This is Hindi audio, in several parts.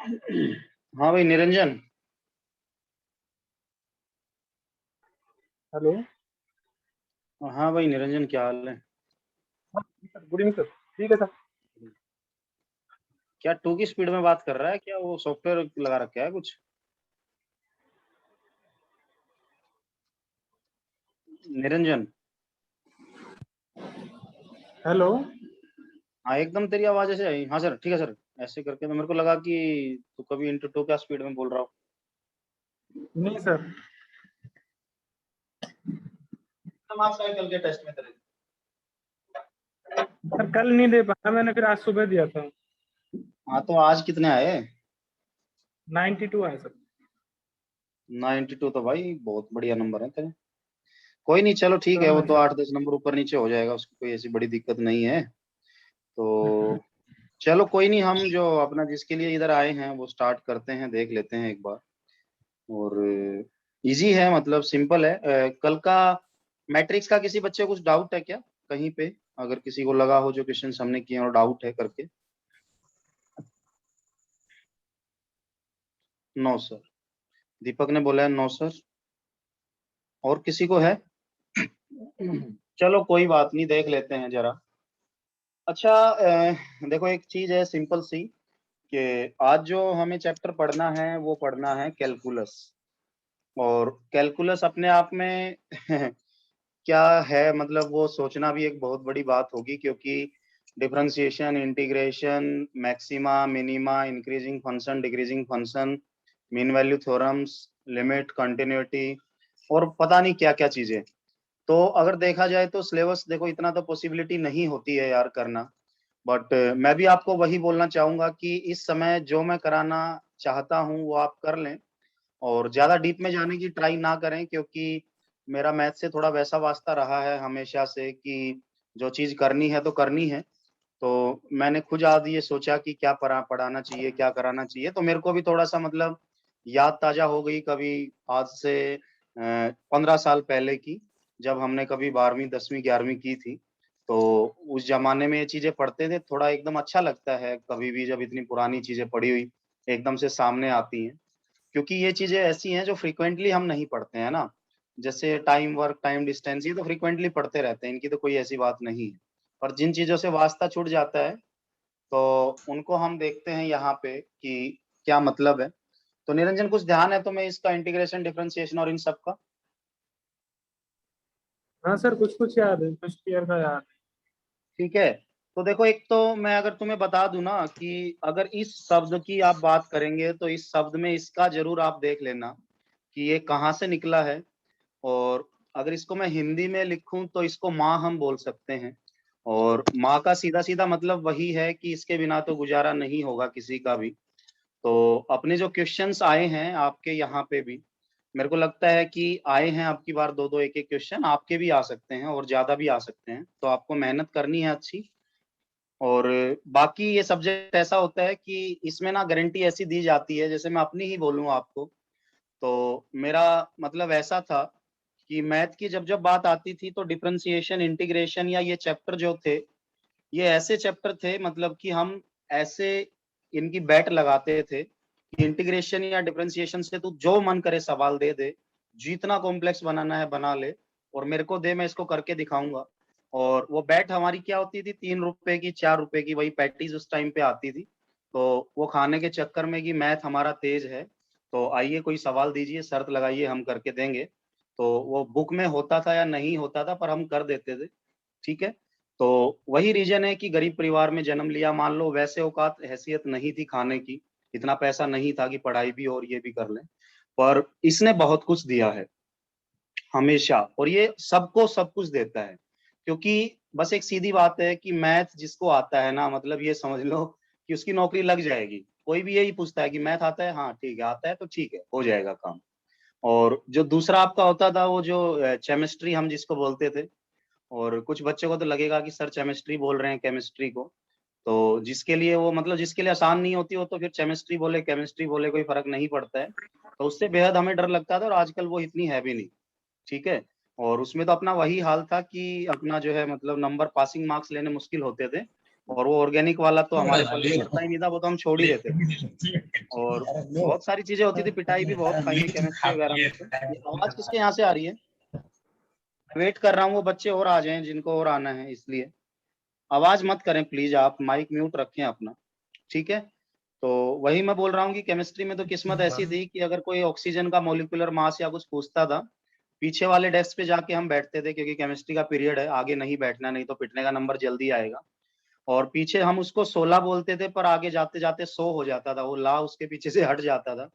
हाँ भाई निरंजन। हेलो। हाँ भाई निरंजन, क्या हाल है? हाँ सर, गुड इवनिंग सर। ठीक है सर। क्या टू की स्पीड में बात कर रहा है? क्या वो सॉफ्टवेयर लगा रखा है कुछ? निरंजन। हेलो। हाँ एकदम तेरी आवाज ऐसे आई। हाँ सर, ठीक है सर। ऐसे करके तो मेरे को लगा कि तू कभी इंटू टू क्या स्पीड में बोल रहा हो। नहीं सर। मार्क्स आए कल के टेस्ट में तेरे? सर कल नहीं दे पाया, मैंने फिर आज सुबह दिया था। हाँ तो आज कितने आए? 92 आया सर। 92 तो भाई बहुत बढ़िया नंबर है तेरे। कोई नहीं, चलो ठीक है, वो तो सर 8-10 नंबर ऊपर नीचे हो जाएगा, उसकी कोई ऐसी बड़ी दिक्कत नहीं है। तो चलो कोई नहीं, हम जो अपना जिसके लिए इधर आए हैं वो स्टार्ट करते हैं, देख लेते हैं एक बार। और इजी है, मतलब सिंपल है। कल का मैट्रिक्स का किसी बच्चे को कुछ डाउट है क्या कहीं पे? अगर किसी को लगा हो जो क्वेश्चन हमने किए और डाउट है करके। No sir. दीपक ने बोला है नो सर। और किसी को है? चलो कोई बात नहीं, देख लेते हैं जरा। अच्छा, देखो एक चीज है सिंपल सी, कि आज जो हमें चैप्टर पढ़ना है वो पढ़ना है कैलकुलस। और कैलकुलस अपने आप में क्या है, मतलब वो सोचना भी एक बहुत बड़ी बात होगी, क्योंकि differentiation, integration, maxima, minima, increasing function, decreasing function, mean value theorems, limit, continuity, और पता नहीं क्या क्या चीजें। तो अगर देखा जाए तो सिलेबस देखो, इतना तो पॉसिबिलिटी नहीं होती है यार करना। बट मैं भी आपको वही बोलना चाहूंगा कि इस समय जो मैं कराना चाहता हूँ वो आप कर लें। और ज्यादा डीप में जाने की ट्राई ना करें, क्योंकि मेरा मैथ से थोड़ा वैसा वास्ता रहा है हमेशा से कि जो चीज करनी है तो करनी है। तो मैंने खुद आज ये सोचा कि क्या पढ़ाना चाहिए, क्या कराना चाहिए, तो मेरे को भी थोड़ा सा मतलब याद ताजा हो गई कभी आज से 15 साल पहले की, जब हमने कभी 12वीं 10वीं 11वीं की थी। तो उस जमाने में ये चीजें पढ़ते थे, थोड़ा एकदम अच्छा लगता है कभी भी जब इतनी पुरानी चीजें पढ़ी हुई एकदम से सामने आती हैं। क्योंकि ये चीजें ऐसी हैं जो फ्रिक्वेंटली हम नहीं पढ़ते हैं ना। जैसे टाइम वर्क, टाइम डिस्टेंस, ये तो फ्रिक्वेंटली पढ़ते रहते हैं, इनकी तो कोई ऐसी बात नहीं है। पर जिन चीजों से वास्ता छूट जाता है तो उनको हम देखते हैं यहाँ पे कि क्या मतलब है। तो निरंजन कुछ ध्यान है तुम्हें इसका, इंटीग्रेशन, डिफरेंशिएशन और इन सब का? हाँ सर, कुछ कुछ याद है, फर्स्ट ईयर का याद ठीक है। तो देखो, एक तो मैं अगर तुम्हें बता दूं ना कि अगर इस शब्द की आप बात करेंगे तो इस शब्द में इसका जरूर आप देख लेना कि ये कहाँ से निकला है। और अगर इसको मैं हिंदी में लिखूं तो इसको माँ हम बोल सकते हैं। और माँ का सीधा सीधा मतलब वही है कि इसके बिना तो गुजारा नहीं होगा किसी का भी। तो अपने जो क्वेश्चंस आए हैं आपके यहाँ पे भी, मेरे को लगता है कि आए हैं आपकी बार दो दो एक एक क्वेश्चन, आपके भी आ सकते हैं और ज्यादा भी आ सकते हैं, तो आपको मेहनत करनी है अच्छी। और बाकी ये सब्जेक्ट ऐसा होता है कि इसमें ना गारंटी ऐसी दी जाती है, जैसे मैं अपनी ही बोलूँ आपको, तो मेरा मतलब ऐसा था कि मैथ की जब जब बात आती थी तो डिफरेंशिएशन, इंटीग्रेशन या ये चैप्टर जो थे, ये ऐसे चैप्टर थे मतलब कि हम ऐसे इनकी बैट लगाते थे कि इंटीग्रेशन या डिफरेंशिएशन से तू जो मन करे सवाल दे दे, जितना कॉम्प्लेक्स बनाना है बना ले, और मेरे को दे, मैं इसको करके दिखाऊंगा। और वो बैट हमारी क्या होती थी, 3 रुपए की, 4 रुपए की, वही पैटीज उस टाइम पे आती थी। तो वो खाने के चक्कर में कि मैथ हमारा तेज है, तो आइए कोई सवाल दीजिए, शर्त लगाइए, हम करके देंगे। तो वो बुक में होता था या नहीं होता था, पर हम कर देते थे। ठीक है। तो वही रीजन है कि गरीब परिवार में जन्म लिया, मान लो वैसे औकात हैसियत नहीं थी खाने की, इतना पैसा नहीं था कि पढ़ाई भी और ये भी कर लें। पर इसने बहुत कुछ दिया है हमेशा, और ये सबको सब कुछ देता है। क्योंकि बस एक सीधी बात है कि मैथ जिसको आता है ना, मतलब ये समझ लो कि उसकी नौकरी लग जाएगी। कोई भी यही पूछता है कि मैथ आता है, हाँ ठीक है आता है, तो ठीक है हो जाएगा काम। और जो दूसरा आपका होता था वो जो केमिस्ट्री हम जिसको बोलते थे, और कुछ बच्चों को तो लगेगा कि सर केमिस्ट्री बोल रहे हैं केमिस्ट्री को, तो जिसके लिए वो मतलब जिसके लिए आसान नहीं होती, वो तो फिर केमिस्ट्री बोले कोई फर्क नहीं पड़ता है। तो उससे बेहद हमें डर लगता था, और आजकल वो इतनी है भी नहीं। ठीक है। और उसमें तो अपना वही हाल था कि अपना जो है मतलब नंबर, पासिंग मार्क्स लेने मुश्किल होते थे। और वो ऑर्गेनिक वाला तो हमारे पल्ले पड़ता ही नहीं था, वो तो हम छोड़ ही देते थे। और बहुत सारी चीजें होती थी, पिटाई भी बहुत खाई है केमिस्ट्री वगैरह में। तो ये आवाज किसके यहाँ से आ रही है? वेट कर रहा हूँ वो बच्चे और आ जाएं जिनको और आना है, इसलिए आवाज मत करें प्लीज, आप माइक म्यूट रखें अपना, ठीक है। तो वही मैं बोल रहा हूँ कि केमिस्ट्री में तो किस्मत ऐसी थी कि अगर कोई ऑक्सीजन का मॉलिक्यूलर मास या कुछ पूछता था, पीछे वाले डेस्क पे जाके हम बैठते थे, क्योंकि केमिस्ट्री का पीरियड है, आगे नहीं बैठना, नहीं तो पिटने का नंबर जल्दी आएगा। और पीछे हम उसको 16 बोलते थे, पर आगे जाते जाते 100 हो जाता था, वो ला उसके पीछे से हट जाता था।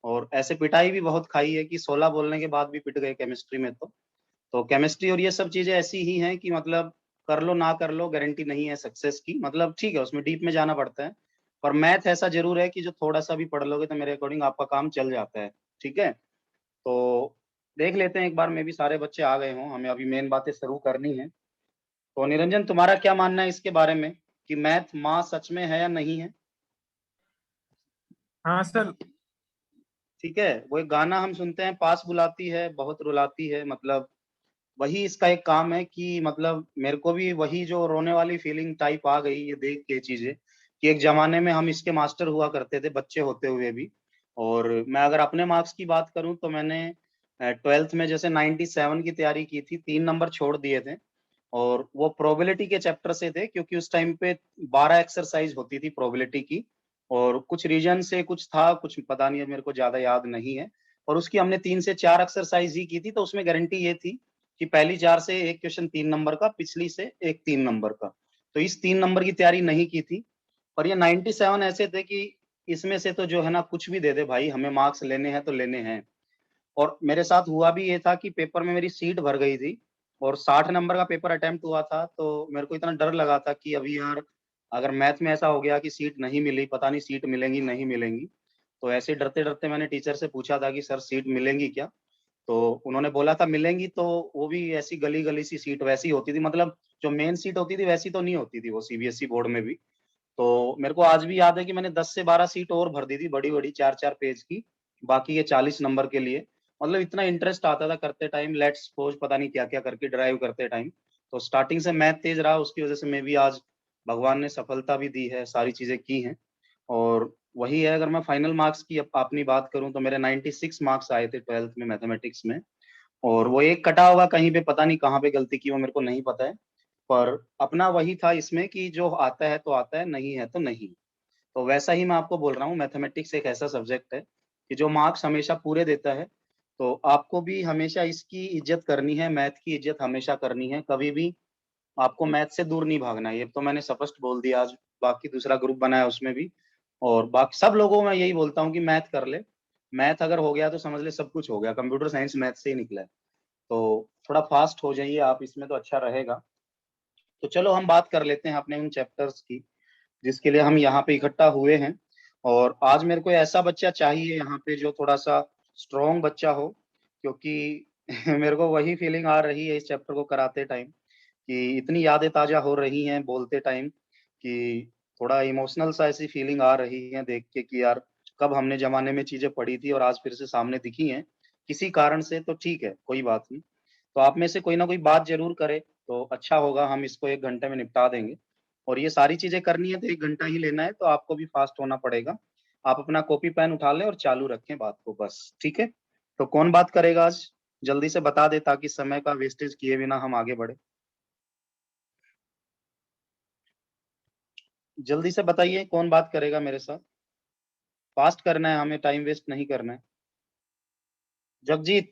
और ऐसे पिटाई भी बहुत खाई है कि 16 बोलने के बाद भी पिट गए केमिस्ट्री में। तो केमिस्ट्री और ये सब चीजें ऐसी ही हैं कि मतलब कर लो ना कर लो, गारंटी नहीं है सक्सेस की, मतलब ठीक है उसमें डीप में जाना पड़ता है। पर मैथ ऐसा जरूर है कि जो थोड़ा सा भी पढ़ लोगे तो मेरे अकॉर्डिंग आपका काम चल जाता है, ठीक है। तो देख लेते हैं एक बार, में भी सारे बच्चे आ गए हों, हमें अभी मेन बातें शुरू करनी है। तो निरंजन, तुम्हारा क्या मानना है इसके बारे में कि मैथ माँ सच में है या नहीं है? हाँ सर। ठीक है, वो एक गाना हम सुनते हैं, पास बुलाती है बहुत रुलाती है, मतलब वही इसका एक काम है कि मतलब मेरे को भी वही जो रोने वाली फीलिंग टाइप आ गई ये देख के चीजें, कि एक जमाने में हम इसके मास्टर हुआ करते थे बच्चे होते हुए भी। और मैं अगर अपने मार्क्स की बात करूं तो मैंने 12th में जैसे 97 की तैयारी की थी, 3 नंबर छोड़ दिए थे। और वो प्रोबेबिलिटी के चैप्टर से थे, क्योंकि उस टाइम पे 12 एक्सरसाइज होती थी प्रोबेबिलिटी की। और कुछ रीजन से कुछ था, कुछ पता नहीं है, मेरे को ज्यादा याद नहीं है। और उसकी हमने 3 से 4 एक्सरसाइज ही की थी, तो उसमें गारंटी ये थी कि पहली 4 से एक क्वेश्चन 3 नंबर का, पिछली से एक 3 नंबर का। तो इस 3 नंबर की तैयारी नहीं की थी। और ये 97 ऐसे थे कि इसमें से तो जो है ना कुछ भी दे दे भाई, हमें मार्क्स लेने हैं तो लेने हैं। और मेरे साथ हुआ भी ये था कि पेपर में मेरी सीट भर गई थी, और 60 नंबर का पेपर अटेम्प्ट हुआ था, तो मेरे को इतना डर लगा था कि अभी यार अगर मैथ में ऐसा हो गया कि सीट नहीं मिली, पता नहीं सीट मिलेंगी नहीं मिलेंगी। तो ऐसे डरते डरते मैंने टीचर से पूछा था कि सर सीट मिलेंगी क्या? तो उन्होंने बोला था मिलेंगी, तो वो भी ऐसी गली गली सी सीट वैसी होती थी, मतलब जो मेन सीट होती थी वैसी तो नहीं होती थी वो सीबीएसई बोर्ड में भी। तो मेरे को आज भी याद है कि मैंने 10 से 12 सीट और भर दी थी, बड़ी बड़ी 4 4 पेज की, बाकी ये 40 नंबर के लिए। मतलब इतना इंटरेस्ट आता था करते टाइम, लेट्स सपोज पता नहीं क्या क्या करके ड्राइव करते टाइम। तो स्टार्टिंग से मैथ तेज रहा, उसकी वजह से मैं भी आज, भगवान ने सफलता भी दी है, सारी चीजें की हैं। और वही है, अगर मैं फाइनल मार्क्स की अपनी बात करूं तो मेरे 96 मार्क्स आए थे 12th में मैथमेटिक्स में। और वो एक कटा होगा कहीं पे, पता नहीं कहाँ पे गलती की वो मेरे को नहीं पता है। पर अपना वही था इसमें कि जो आता है तो आता है, नहीं है तो नहीं। तो वैसा ही मैं आपको बोल रहा हूँ, मैथमेटिक्स एक ऐसा सब्जेक्ट है कि जो मार्क्स हमेशा पूरे देता है। तो आपको भी हमेशा इसकी इज्जत करनी है, मैथ की इज्जत हमेशा करनी है, कभी भी आपको मैथ से दूर नहीं भागना है, ये तो मैंने स्पष्ट बोल दिया आज। बाकी दूसरा ग्रुप बनाया उसमें भी, और बाकी सब लोगों को मैं यही बोलता हूँ कि मैथ कर ले। मैथ अगर हो गया तो समझ ले सब कुछ हो गया, कंप्यूटर साइंस मैथ से ही निकला है। तो थोड़ा फास्ट हो जाइए आप इसमें तो अच्छा रहेगा। तो चलो हम बात कर लेते हैं अपने उन चैप्टर्स की जिसके लिए हम यहाँ पे इकट्ठा हुए हैं। और आज मेरे को ऐसा बच्चा चाहिए यहाँ पे जो थोड़ा सा स्ट्रॉन्ग बच्चा हो, क्योंकि मेरे को वही फीलिंग आ रही है इस चैप्टर को कराते टाइम, कि इतनी यादें ताजा हो रही हैं बोलते टाइम, कि थोड़ा इमोशनल सा ऐसी फीलिंग आ रही है देख के कि यार कब हमने जमाने में चीजें पढ़ी थी और आज फिर से सामने दिखी हैं किसी कारण से। तो ठीक है, कोई बात नहीं। तो आप में से कोई ना कोई बात जरूर करे तो अच्छा होगा, हम इसको 1 घंटे में निपटा देंगे। और ये सारी चीजें करनी है तो 1 घंटा ही लेना है, तो आपको भी फास्ट होना पड़ेगा। आप अपना कॉपी पेन उठा लें और चालू रखें बात को, बस ठीक है। तो कौन बात करेगा आज? जल्दी से बता दे ताकि समय का वेस्टेज किए बिना हम आगे बढ़े। जल्दी से बताइए कौन बात करेगा मेरे साथ। फास्ट करना है हमें, टाइम वेस्ट नहीं करना है। जगजीत,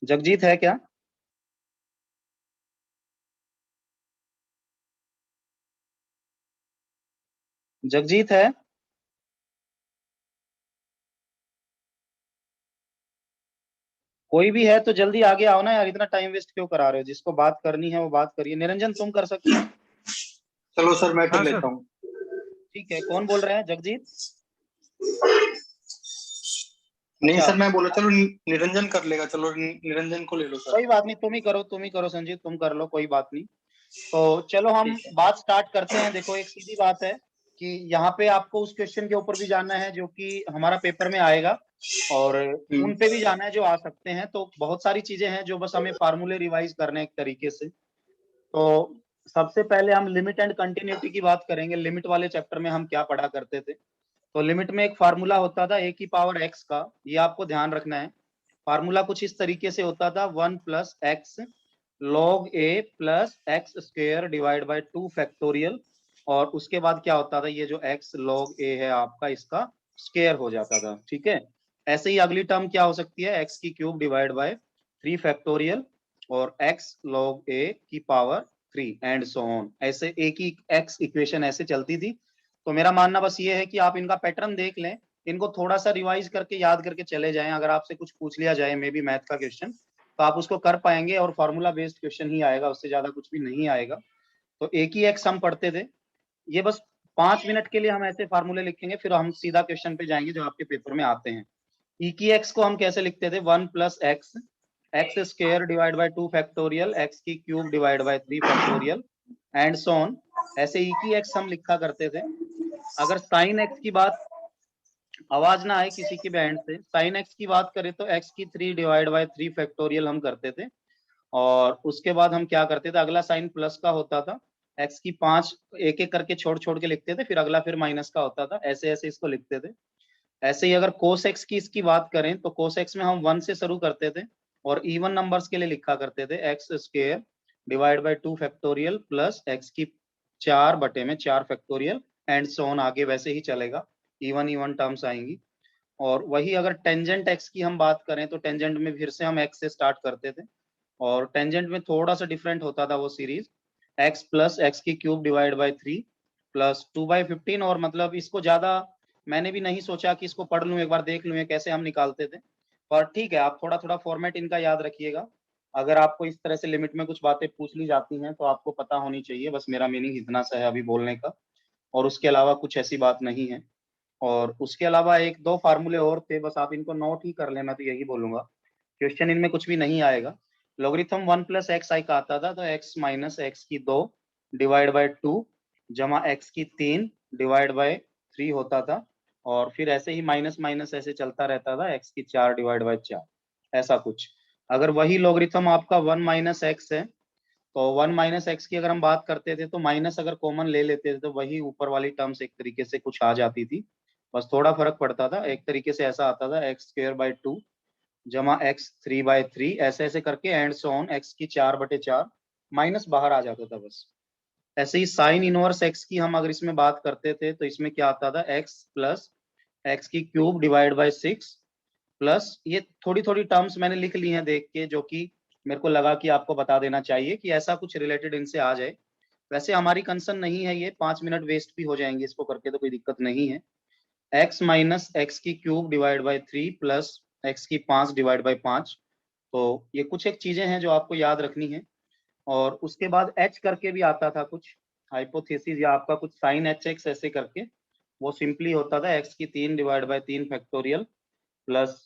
जगजीत है क्या? जगजीत है? कोई भी है तो जल्दी आगे आओ ना यार, इतना टाइम वेस्ट क्यों करा रहे हो? जिसको बात करनी है वो बात करिए। निरंजन तुम कर सकते हो? चलो सर मैं कर हाँ सर। लेता हूँ। ठीक है, कौन बोल रहे हैं? जगजीत? नहीं अच्छा, सर मैं बोला, चलो निरंजन कर लेगा, चलो निरंजन को ले लो सर। कोई बात नहीं, तुम ही करो संजीव, तुम कर लो, कोई बात नहीं। तो चलो हम ठीक है। बात स्टार्ट करते हैं। देखो एक सीधी बात है कि यहाँ पे आपको उस क्वेश्चन के ऊपर भी जाना है जो कि हमारा पेपर में आएगा, और उन पे भी जाना है जो आ सकते हैं। तो बहुत सारी चीजें हैं जो बस हमें फार्मूले रिवाइज करने हैं एक तरीके से। तो सबसे पहले हम लिमिट एंड कंटिन्यूटी की बात करेंगे। लिमिट वाले चैप्टर में हम क्या पढ़ा करते थे, तो लिमिट में एक फार्मूला होता था ए की पावर एक्स का, ये आपको ध्यान रखना है। फार्मूला कुछ इस तरीके से होता था, 1 plus x log A plus x square divide by 2 factorial, और उसके बाद क्या होता था, ये जो एक्स लॉग ए है आपका, इसका स्क्वायर हो जाता था। ठीक है, ऐसे ही अगली टर्म क्या हो सकती है, एक्स की क्यूब डिवाइड बाय 3 फैक्टोरियल और एक्स लॉग ए की पावर 3 एंड सो ऑन। ऐसे एक ही एक्स इक्वेशन ऐसे चलती थी। तो मेरा मानना बस ये है कि आप इनका पैटर्न देख लें, इनको थोड़ा सा रिवाइज करके याद करके चले जाएं। अगर आपसे कुछ पूछ लिया जाए मे बी मैथ का क्वेश्चन, तो आप उसको कर पाएंगे, और फॉर्मूला बेस्ड क्वेश्चन ही आएगा, उससे ज्यादा कुछ भी नहीं आएगा। तो एक ही एक्स हम पढ़ते थे, ये बस 5 मिनट के लिए हम ऐसे फार्मूले लिखेंगे, फिर हम सीधा क्वेश्चन पे जाएंगे जो आपके पेपर में आते हैं। ई की एक्स को हम कैसे लिखते थे, 1 plus X X square divide by 2 factorial X की cube divide by 3 factorial and so on. ऐसे ई की एक्स हम लिखा करते थे। अगर साइन एक्स की बात, आवाज ना आए किसी की बैंड से, साइन एक्स की बात करें तो एक्स की 3 डिवाइड बाय 3 फैक्टोरियल हम करते थे। और उसके बाद हम क्या करते थे, अगला साइन प्लस का होता था, एक्स की 5 एक एक करके छोड़ छोड़ के लिखते थे, फिर अगला फिर माइनस का होता था, ऐसे ऐसे इसको लिखते थे। ऐसे ही अगर कोस एक्स की इसकी बात करें तो कोस एक्स में हम 1 से शुरू करते थे, और इवन नंबर्स के लिए लिखा करते थे, x square divide by 2 factorial plus x की 4 बटे में 4 फैक्टोरियल एंड सो ऑन, आगे वैसे ही चलेगा, इवन इवन टर्म्स आएंगी। और वही अगर टेंजेंट एक्स की हम बात करें तो टेंजेंट में फिर से हम एक्स से स्टार्ट करते थे, और टेंजेंट में थोड़ा सा डिफरेंट होता था वो सीरीज, एक्स प्लस एक्स की क्यूब डिवाइड बाय 3 प्लस 2/15। और मतलब इसको ज्यादा मैंने भी नहीं सोचा कि इसको पढ़ लूं, एक बार देख लूं ये कैसे हम निकालते थे, पर ठीक है, आप थोड़ा थोड़ा फॉर्मेट इनका याद रखिएगा। अगर आपको इस तरह से लिमिट में कुछ बातें पूछ ली जाती हैं तो आपको पता होनी चाहिए, बस मेरा मीनिंग इतना सा है अभी बोलने का, और उसके अलावा कुछ ऐसी बात नहीं है। और उसके अलावा एक दो फार्मूले और थे, बस आप इनको नोट ही कर लेना, तो यही बोलूंगा, क्वेश्चन इनमें कुछ भी नहीं आएगा। लॉगरिथम 1 प्लस एक्स आई का आता था, तो एक्स माइनस एक्स की 2 डिवाइड बाय 2 जमा एक्स की 3 डिवाइड बाय 3 होता था, और फिर ऐसे ही माइनस माइनस ऐसे चलता रहता था, एक्स की 4 डिवाइड बाय 4, ऐसा कुछ। अगर वही लॉगरिथम आपका 1 माइनस एक्स है, तो 1 माइनस एक्स की अगर हम बात करते थे तो माइनस अगर कॉमन ले लेते थे तो वही ऊपर वाली टर्म्स एक तरीके से कुछ आ जाती थी, बस थोड़ा फर्क पड़ता था। एक तरीके से ऐसा आता था, एक्स स्क्वायर बाय 2 जमा एक्स 3/3, ऐसे ऐसे करके एंड सो ऑन, एक्स की 4/4 माइनस बाहर आ जाता था बस। ऐसे ही साइन इनवर्स एक्स की हम अगर इसमें बात करते थे तो इसमें क्या आता था, एक्स प्लस एक्स की क्यूब डिवाइड बाय 6 प्लस, ये थोड़ी थोड़ी टर्म्स मैंने लिख ली हैं देख के, जो कि मेरे को लगा कि आपको बता देना चाहिए कि ऐसा कुछ रिलेटेड इनसे आ जाए। वैसे हमारी कंसर्न नहीं है ये, 5 मिनट वेस्ट भी हो जाएंगे इसको करके, तो कोई दिक्कत नहीं है। एक्स माइनस एक्स की cube divide by 3 plus x की 5 डिवाइड बाय 5, तो ये कुछ एक चीजें हैं जो आपको याद रखनी है। और उसके बाद एच करके भी आता था कुछ, हाइपोथेसिस या आपका कुछ साइन एच एक्स ऐसे करके, वो सिंपली होता था एक्स की 3 डिवाइड बाय 3 फैक्टोरियल प्लस,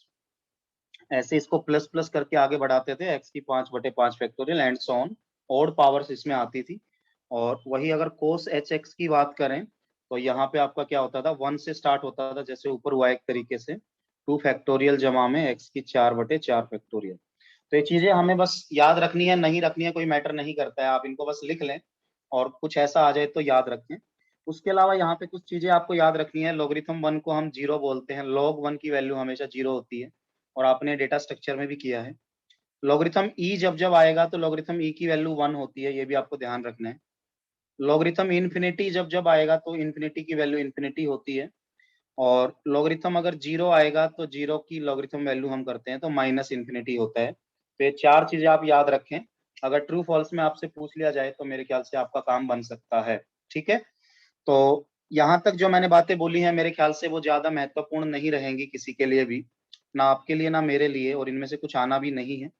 ऐसे इसको प्लस प्लस करके आगे बढ़ाते थे, एक्स की 5/5 फैक्टोरियल एंड सो ऑन, और पावर्स इसमें आती थी। और वही अगर कोस एच एक्स की बात करें तो यहाँ पे आपका क्या होता था, 1 से स्टार्ट होता था जैसे ऊपर हुआ एक तरीके से, 2 फैक्टोरियल जमा में एक्स की 4/4 फैक्टोरियल। तो ये चीजें हमें बस याद रखनी है, नहीं रखनी है कोई मैटर नहीं करता है, आप इनको बस लिख लें, और कुछ ऐसा आ जाए तो याद रखें। उसके अलावा यहाँ पे कुछ चीजें आपको याद रखनी है, लॉगरिथम 1 को हम 0 बोलते हैं, लॉग 1 की वैल्यू हमेशा 0 होती है, और आपने डेटा स्ट्रक्चर में भी किया है। लॉगरिथम ई जब जब आएगा तो लॉगरिथम ई की वैल्यू 1 होती है, ये भी आपको ध्यान रखना है। लॉगरिथम इन्फिनिटी जब जब आएगा तो इन्फिनिटी की वैल्यू इन्फिनिटी होती है, और लॉगरिथम अगर 0 आएगा तो 0 की लॉगरिथम वैल्यू हम करते हैं तो माइनस इन्फिनिटी होता है। तो ये 4 चीजें आप याद रखें, अगर ट्रू फॉल्स में आपसे पूछ लिया जाए तो मेरे ख्याल से आपका काम बन सकता है। ठीक है, तो यहाँ तक जो मैंने बातें बोली हैं मेरे ख्याल से वो ज्यादा महत्वपूर्ण नहीं रहेंगी किसी के लिए भी, ना आपके लिए ना मेरे लिए, और इनमें से कुछ आना भी नहीं है,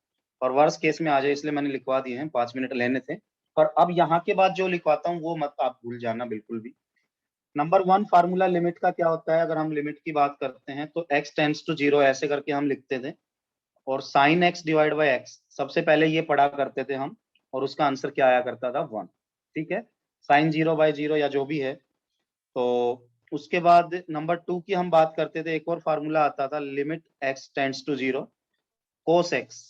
और वर्स्ट केस में आ जाए इसलिए मैंने लिखवा दिए हैं, 5 मिनट लेने थे। पर अब यहाँ के बाद जो लिखवाता हूँ वो मत आप भूल जाना बिल्कुल भी। नंबर 1 फार्मूला लिमिट का क्या होता है, अगर हम लिमिट की बात करते हैं तो x टेंड्स टू 0 ऐसे करके हम लिखते थे, और sine x divide by x सबसे पहले ये पढ़ा करते थे हम, और उसका आंसर क्या आया करता था, 1। ठीक है, साइन 0/0 या जो भी है। तो उसके बाद नंबर 2 की हम बात करते थे, एक और फार्मूला आता था, limit x tends to 0 cos x.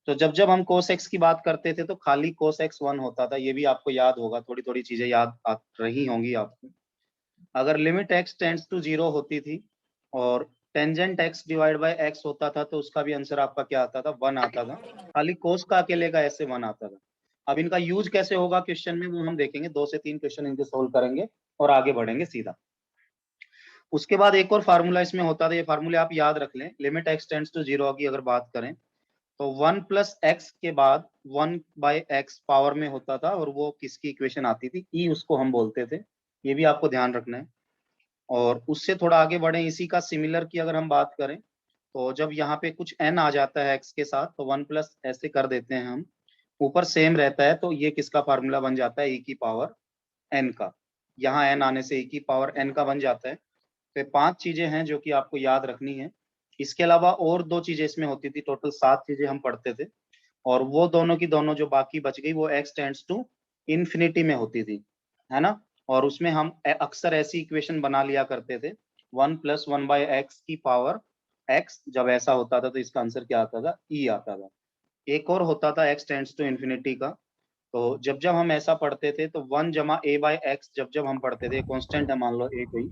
तो जब जब हम cos x की बात करते थे तो खाली cos x 1 होता था, ये भी आपको याद होगा, थोड़ी थोड़ी चीजें याद आ रही होंगी आपको। अगर लिमिट x टेंड्स टू 0 होती थी और tangent x divide by x होता था तो उसका भी आंसर आपका क्या आता था, 1 आता था। खाली cos का अकेले का ऐसे 1 आता था। अब इनका यूज कैसे होगा क्वेश्चन में वो हम देखेंगे, 2 से 3 क्वेश्चन इनके सोल्व करेंगे और आगे बढ़ेंगे सीधा। उसके बाद एक और फार्मूला इसमें होता था, ये फार्मूले आप याद रख लें। लिमिट x टेंड्स टू 0 की अगर बात करें तो 1 प्लस एक्स के बाद 1 बाय एक्स पावर में होता था, और वो किसकी इक्वेशन आती थी, ई उसको हम बोलते थे। ये भी आपको ध्यान रखना है। और उससे थोड़ा आगे बढ़े, इसी का सिमिलर की अगर हम बात करें तो जब यहाँ पे कुछ n आ जाता है x के साथ तो 1 प्लस ऐसे कर देते हैं हम, ऊपर सेम रहता है, तो ये किसका फार्मूला बन जाता है, e की पावर n का। यहाँ n आने से e की पावर n का बन जाता है। तो 5 चीजें हैं जो कि आपको याद रखनी है। इसके अलावा और 2 चीजें इसमें होती थी, टोटल 7 चीजें हम पढ़ते थे, और वो दोनों की दोनों जो बाकी बच गई वो x टेंड्स टू इन्फिनिटी में होती थी, है ना। और उसमें हम अक्सर ऐसी इक्वेशन बना लिया करते थे, 1 प्लस 1 बाय एक्स की पावर x, जब ऐसा होता था तो इसका आंसर क्या आता था, e आता था। एक और होता था x टेंड्स टू इन्फिनिटी का, तो जब जब हम ऐसा पढ़ते थे तो 1 जमा a बाय एक्स जब जब हम पढ़ते थे, कॉन्स्टेंट है मान लो a कोई,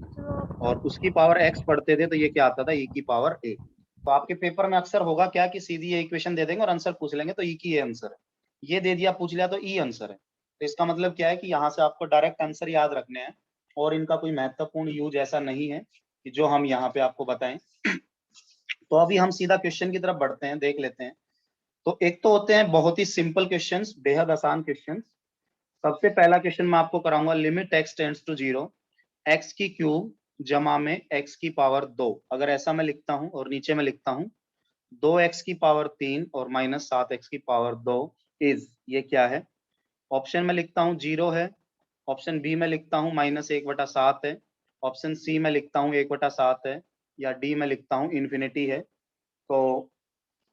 और उसकी पावर x पढ़ते थे तो ये क्या आता था, e की पावर a। तो आपके पेपर में अक्सर होगा क्या कि सीधी ये इक्वेशन दे देंगे और आंसर पूछ लेंगे, तो e की ये आंसर है, ये दे दिया पूछ लिया तो e आंसर है। तो इसका मतलब क्या है कि यहाँ से आपको डायरेक्ट आंसर याद रखने हैं, और इनका कोई महत्वपूर्ण यूज ऐसा नहीं है कि जो हम यहाँ पे आपको बताएं। तो अभी हम सीधा क्वेश्चन की तरफ बढ़ते हैं, देख लेते हैं। तो एक तो होते हैं बहुत ही सिंपल क्वेश्चंस, बेहद आसान क्वेश्चंस। सबसे पहला क्वेश्चन मैं आपको कराऊंगा, limit x tends to 0, x की क्यूब जमा में x की पावर 2। अगर ऐसा मैं लिखता हूं और नीचे में लिखता हूं 2x की पावर 3 और माइनस 7x की पावर 2 इज, ये क्या है। ऑप्शन में लिखता हूं 0 है, ऑप्शन बी में लिखता हूं -1/7 है, ऑप्शन सी में लिखता हूं 1/7 है, या डी में लिखता हूं इन्फिनिटी है। तो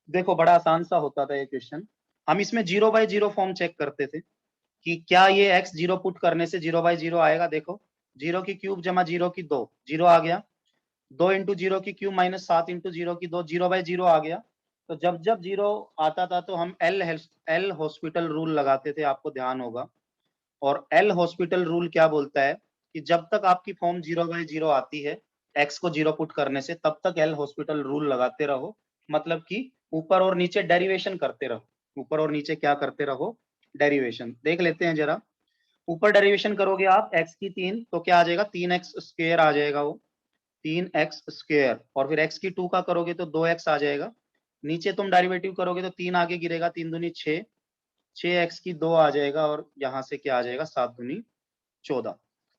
देखो बड़ा आसान सा होता था ये क्वेश्चन। हम इसमें 0/0 फॉर्म चेक करते थे कि क्या ये x 0 पुट करने से 0/0 आएगा। देखो 0 की क्यूब जमा 0 की 2, 0 आ गया। 2 इंटू 0 की क्यूब माइनस 7 इंटू 0 की 2, 0/0 आ गया। तो जब जब 0 आता था तो हम एल हॉस्पिटल रूल लगाते थे, आपको ध्यान होगा। और एल हॉस्पिटल रूल क्या बोलता है कि जब तक आपकी फॉर्म 0/0 आती है x को 0 पुट करने से, तब तक एल हॉस्पिटल रूल लगाते रहो। मतलब कि ऊपर और नीचे डेरिवेशन करते रहो, ऊपर और नीचे क्या करते रहो, डेरिवेशन। देख लेते हैं जरा। ऊपर डेरिवेशन करोगे आप x की 3 तो क्या आ जाएगा, 3x स्क्वायर आ जाएगा वो, 3x स्क्वायर। और फिर x की 2 का करोगे तो 2x आ जाएगा। नीचे तुम डेरिवेटिव करोगे तो 3 आगे गिरेगा, 3 दूनी 6, 6x की 2 आ जाएगा, और यहाँ से क्या आ जाएगा, 7 दूनी 14।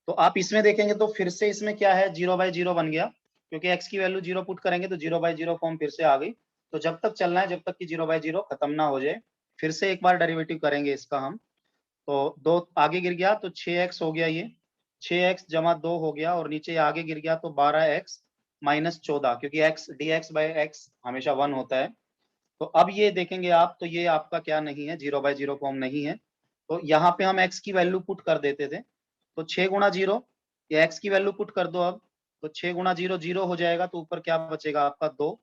तो आप इसमें देखेंगे तो फिर से इसमें क्या है, 0/0 बन गया, क्योंकि x की वैल्यू 0 पुट करेंगे तो 0/0 फॉर्म फिर से आ गई। तो जब तक चलना है जब तक कि 0/0 खत्म ना हो जाए। फिर से एक बार डेरिवेटिव करेंगे इसका हम, तो 2 आगे गिर गया तो 6x हो गया, ये 6x जमा 2 हो गया, और नीचे आगे गिर गया तो 12x माइनस 14, क्योंकि x dx बाय x हमेशा 1 होता है। तो अब ये देखेंगे आप, तो ये आपका क्या नहीं है, 0/0 फॉर्म नहीं है। तो यहाँ पे हम x की वैल्यू पुट कर देते थे, तो 6 गुणा 0, ये x की वैल्यू पुट कर दो अब, तो 6 गुणा 0 0 हो जाएगा, तो ऊपर क्या बचेगा आपका 2,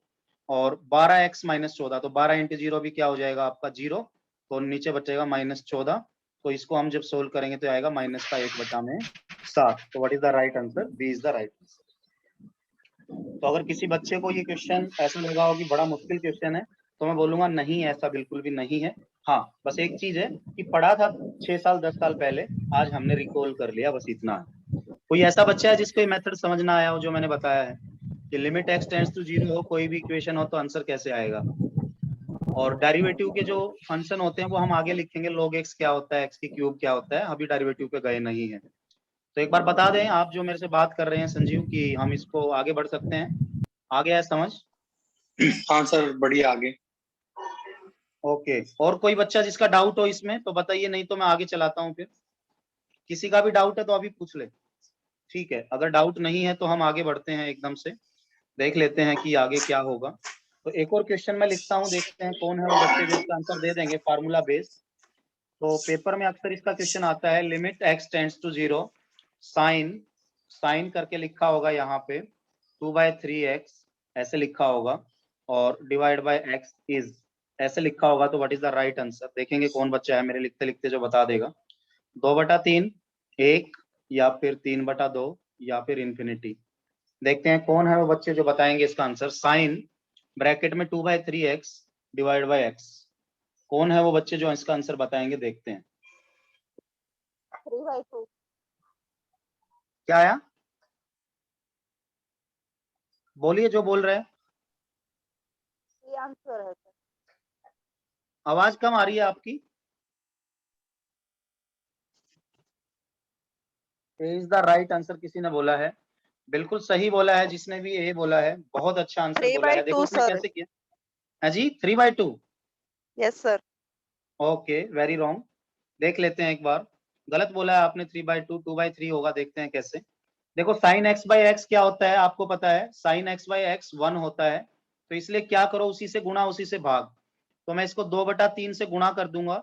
और 12x माइनस 14, तो 12 इंटू 0 भी क्या हो जाएगा आपका 0, तो नीचे बचेगा -14। तो इसको हम जब सोल्व करेंगे तो आएगा -1/7। तो what is the right answer, B is the right answer. तो अगर किसी बच्चे को ये क्वेश्चन ऐसा लगा हो कि बड़ा मुश्किल क्वेश्चन है, तो मैं बोलूंगा नहीं, ऐसा बिल्कुल भी नहीं है। हाँ बस एक चीज है कि पढ़ा था 6 साल 10 साल पहले, आज हमने रिकॉल कर लिया, बस इतना है। कोई ऐसा बच्चा है जिसको ये मेथड समझ ना आया हो जो मैंने बताया है, कि लिमिट x टेंड्स टू 0 हो, कोई भी इक्वेशन हो, तो आंसर कैसे आएगा। और डेरिवेटिव के जो फंक्शन होते हैं वो हम आगे लिखेंगे, log x क्या होता है, x की क्यूब क्या होता है, अभी डेरिवेटिव पे गए नहीं है। तो एक बार बता दें आप जो मेरे से बात कर रहे हैं संजीव, कि हम इसको आगे बढ़ सकते हैं। आ गया है समझ। हाँ सर, बढ़िया आगे। ओके, और कोई बच्चा जिसका डाउट हो इसमें तो बताइए, नहीं तो मैं आगे चलाता हूँ फिर। किसी का भी डाउट है तो अभी पूछ ले, ठीक है। अगर डाउट नहीं है तो हम आगे बढ़ते हैं एकदम से, देख लेते हैं कि आगे क्या होगा। तो एक और क्वेश्चन मैं लिखता हूँ, देखते हैं कौन है वो बच्चे जो इसका आंसर दे देंगे फार्मूला बेस्ड। तो पेपर में अक्सर इसका क्वेश्चन आता है, limit x tends to 0, sine sine करके लिखा होगा यहाँ पे 2/3x ऐसे लिखा होगा, और डिवाइड बाय x इज, ऐसे लिखा होगा तो what is the right answer, देखेंगे कौन बच्चा है मेरे लिखते लिखते जो बता देगा। 2/3, 1, या फिर 3/2, या फिर इन्फिनिटी। देखते हैं कौन है वो बच्चे जो बताएंगे इसका आंसर। साइन ब्रैकेट में 2/3x डिवाइड बाय x, कौन है वो बच्चे जो इसका आंसर बताएंगे, देखते हैं। 3/2। क्या आया, बोलिए जो बोल रहे हैं। ये आंसर है सर। आवाज कम आ रही है आपकी। ए इज द राइट आंसर किसी ने बोला है, बिल्कुल सही बोला है जिसने भी ए बोला है, बहुत अच्छा आंसर बोला है। देखो 3/2 उसने सर। कैसे किया। हाँ जी, 3/2। Yes sir. Okay, very wrong. देख लेते हैं एक बार, गलत बोला है आपने। 3/2 2/3 होगा, देखते हैं कैसे। देखो साइन x बाई एक्स क्या होता है आपको पता है, साइन x बाई एक्स 1 होता है, तो इसलिए क्या करो, उसी से गुणा उसी से भाग। तो मैं इसको 2/3 से गुणा कर दूंगा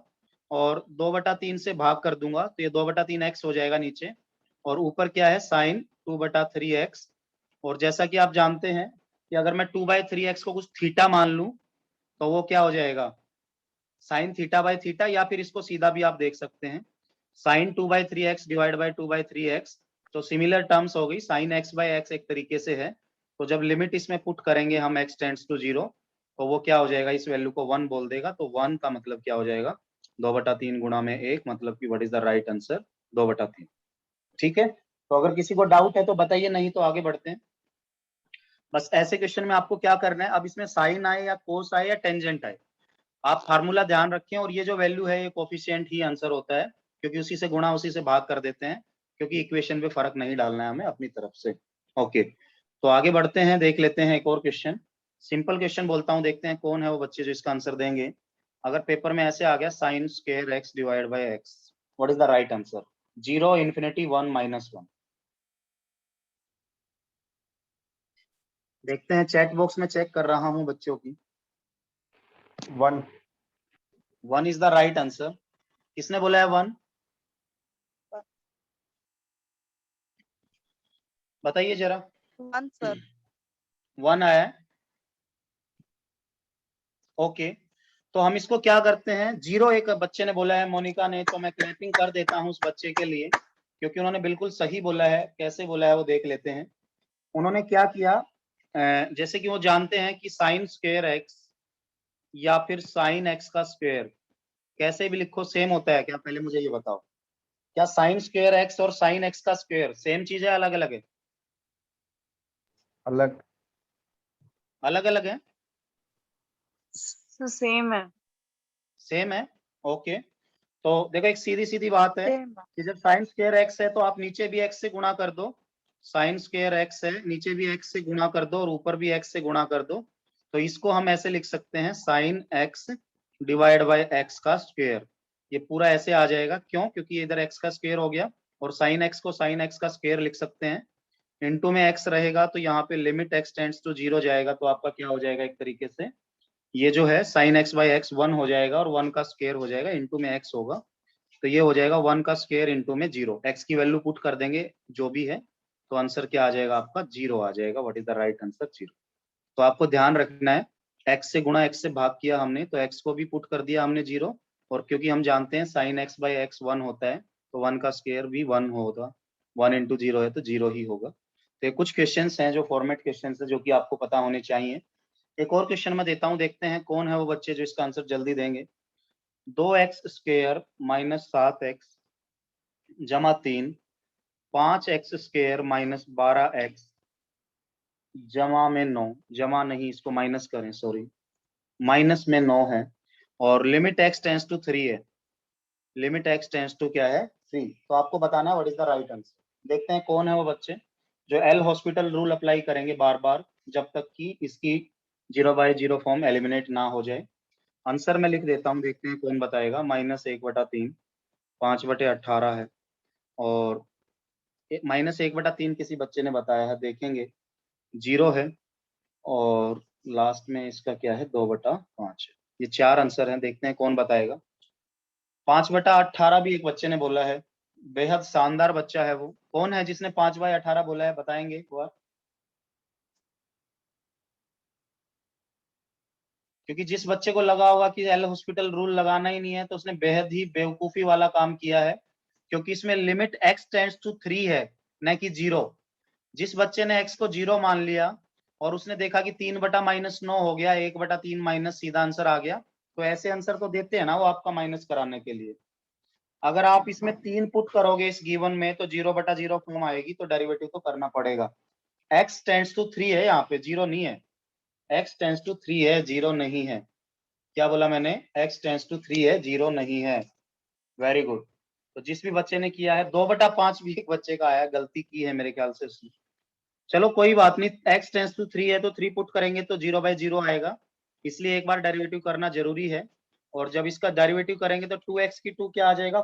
और 2/3 से भाग कर दूंगा, तो ये 2/3 x हो जाएगा नीचे, और ऊपर क्या है साइन 2/3x। और जैसा कि आप जानते हैं कि अगर मैं 2/3x को कुछ थीटा मान लूं तो वो क्या हो जाएगा, साइन थीटा बाई थीटा, या फिर इसको सीधा भी आप देख सकते हैं, sign 2/3x divide by 2/3x। तो सिमिलर टर्म्स हो गई, साइन x बाई एक्स एक तरीके से है। तो जब लिमिट इसमें पुट करेंगे हम x टेंड्स टू 0, तो वो क्या हो जाएगा, इस वैल्यू को 1 बोल देगा। तो 1 का मतलब क्या हो जाएगा, 2/3 गुणा में 1, मतलब कि what is the right answer, 2/3। ठीक है, तो अगर किसी को डाउट है तो बताइए, नहीं तो आगे बढ़ते हैं। बस ऐसे क्वेश्चन में आपको क्या करना है, अब इसमें साइन आए या कोस आए या टेंजेंट आए, आप फार्मूला ध्यान रखें, और ये जो वैल्यू है ये कोफिशिएंट ही आंसर होता है, क्योंकि उसी से गुणा उसी से भाग कर देते हैं, क्योंकि इक्वेशन पे फर्क नहीं डालना है हमें अपनी तरफ से। ओके, तो आगे बढ़ते हैं, देख लेते हैं एक और क्वेश्चन। सिंपल क्वेश्चन बोलता हूँ, देखते हैं कौन है वो बच्चे जो इसका आंसर देंगे। अगर पेपर में ऐसे आ गया sign square x divide by x, what is the right answer, 0, infinity, 1, -1। देखते हैं, चैट बॉक्स में चेक कर रहा हूँ बच्चों की। 1। 1 इज द राइट आंसर। किसने बोला है 1, बताइए जरा। 1 सर। 1 आया है, ओके। तो हम इसको क्या करते हैं, 0 एक बच्चे ने बोला है, मोनिका ने, तो मैं क्लैपिंग कर देता हूं उस बच्चे के लिए, क्योंकि उन्होंने बिल्कुल सही बोला है। कैसे बोला है वो देख लेते हैं। उन्होंने क्या किया, जैसे कि वो जानते हैं कि साइन स्क्वायर एक्स या फिर साइन एक्स का स्क्वायर कैसे भी लिखो सेम होता है क्या, पहले मुझे ये बताओ, क्या साइन स्क्वायर एक्स और साइन एक्स का स्क्वायर सेम चीज है, अलग अलग है? अलग। अलग अलग है, सेम है। सेम है, ओके। तो देखो एक सीधी सीधी बात है सेम। कि जब साइन स्क्वायर एक्स है तो आप नीचे भी एक्स से गुणा कर दो, साइन स्क्वायर एक्स है, नीचे भी एक्स से गुणा कर दो और ऊपर भी एक्स से गुणा कर दो। तो इसको हम ऐसे लिख सकते हैं, sine x divide by x का स्क्वायर। ये पूरा ऐसे आ जाएगा, क्यों, क्योंकि इधर एक्स का स्क्वायर हो गया, और साइन एक्स को साइन एक्स का स्क्वायर लिख सकते हैं। इनटू में एक्स रहेगा तो यहाँ पे लिमिट एक्स टेंड्स टू 0 जाएगा, तो आपका क्या हो जाएगा, एक तरीके से ये जो है साइन एक्स बाई एक्स 1 हो जाएगा, और 1 का स्क्वायर हो जाएगा, इनटू में एक्स होगा। तो ये हो जाएगा 1 का स्क्वायर इनटू में 0, एक्स की वैल्यू पुट कर देंगे जो भी है, तो आंसर क्या आ जाएगा आपका, 0 आ जाएगा। What is the right answer, 0। तो आपको ध्यान रखना है, एक्स से गुणा एक्स से भाग किया हमने, तो एक्स को भी पुट कर दिया हमने 0, और क्योंकि हम जानते हैं साइन एक्स बाई एक्स 1 होता है, तो 1 का स्क्वायर भी 1 होगा, 1 इंटू 0 है तो 0 ही होगा। तो ये कुछ क्वेश्चन हैं जो फॉर्मेट क्वेश्चन है जो कि आपको पता होने चाहिए। एक और क्वेश्चन मैं देता हूं, देखते हैं कौन है वो बच्चे जो इसका आंसर जल्दी देंगे। 2x² -7x जमा 3, 5x² -12x जमा में 9, जमा नहीं इसको माइनस करें, सॉरी, माइनस में 9 है, और लिमिट x टेंस टू 3 है, लिमिट x टेंस टू क्या है, 3। तो आपको बताना है what is the right answer. देखते हैं कौन है वो बच्चे जो एल हॉस्पिटल रूल अप्लाई करेंगे बार बार, जब तक कि इसकी 0/0 फॉर्म एलिमिनेट ना हो जाए। आंसर मैं लिख देता हूँ, देखते हैं कौन बताएगा। -1/3, 5/18 है, और -1/3 किसी बच्चे ने बताया है, देखेंगे 0 है, और लास्ट में इसका क्या है, 2/5। ये 4 आंसर हैं, देखते हैं कौन बताएगा। 5/18 भी एक बच्चे ने बोला है, बेहद शानदार बच्चा है वो। कौन है जिसने 5/18 बोला है, बताएंगे एक बार। क्योंकि जिस बच्चे को लगा होगा कि एल हॉस्पिटल रूल लगाना ही नहीं है तो उसने बेहद ही बेवकूफी वाला काम किया है, क्योंकि इसमें लिमिट x टेंड्स टू 3 है, न कि 0। जिस बच्चे ने x को 0 मान लिया और उसने देखा कि 3/-9 हो गया, 1/3 माइनस सीधा आंसर आ गया, तो ऐसे आंसर तो देते हैं ना वो आपका माइनस कराने के लिए। अगर आप इसमें 3 पुट करोगे इस गिवन में तो 0/0 फॉर्म आएगी, तो डेरिवेटिव तो करना पड़ेगा। x टेंड्स टू 3 है, यहाँ पे 0 नहीं है, x टेंड्स टू 3 है, 0 नहीं है। क्या बोला मैंने? x टेंड्स टू 3 है, 0 नहीं है। Very good. तो जिस भी बच्चे ने किया है 2/5 भी एक बच्चे का आया, गलती की है मेरे ख्याल से उसने। चलो कोई बात नहीं, x टेंड्स टू 3 है तो 3 पुट करेंगे तो 0/0 आएगा, इसलिए एक बार डेरिवेटिव करना जरूरी है। और जब इसका डेरिवेटिव करेंगे तो 2x की 2 क्या आ जाएगा?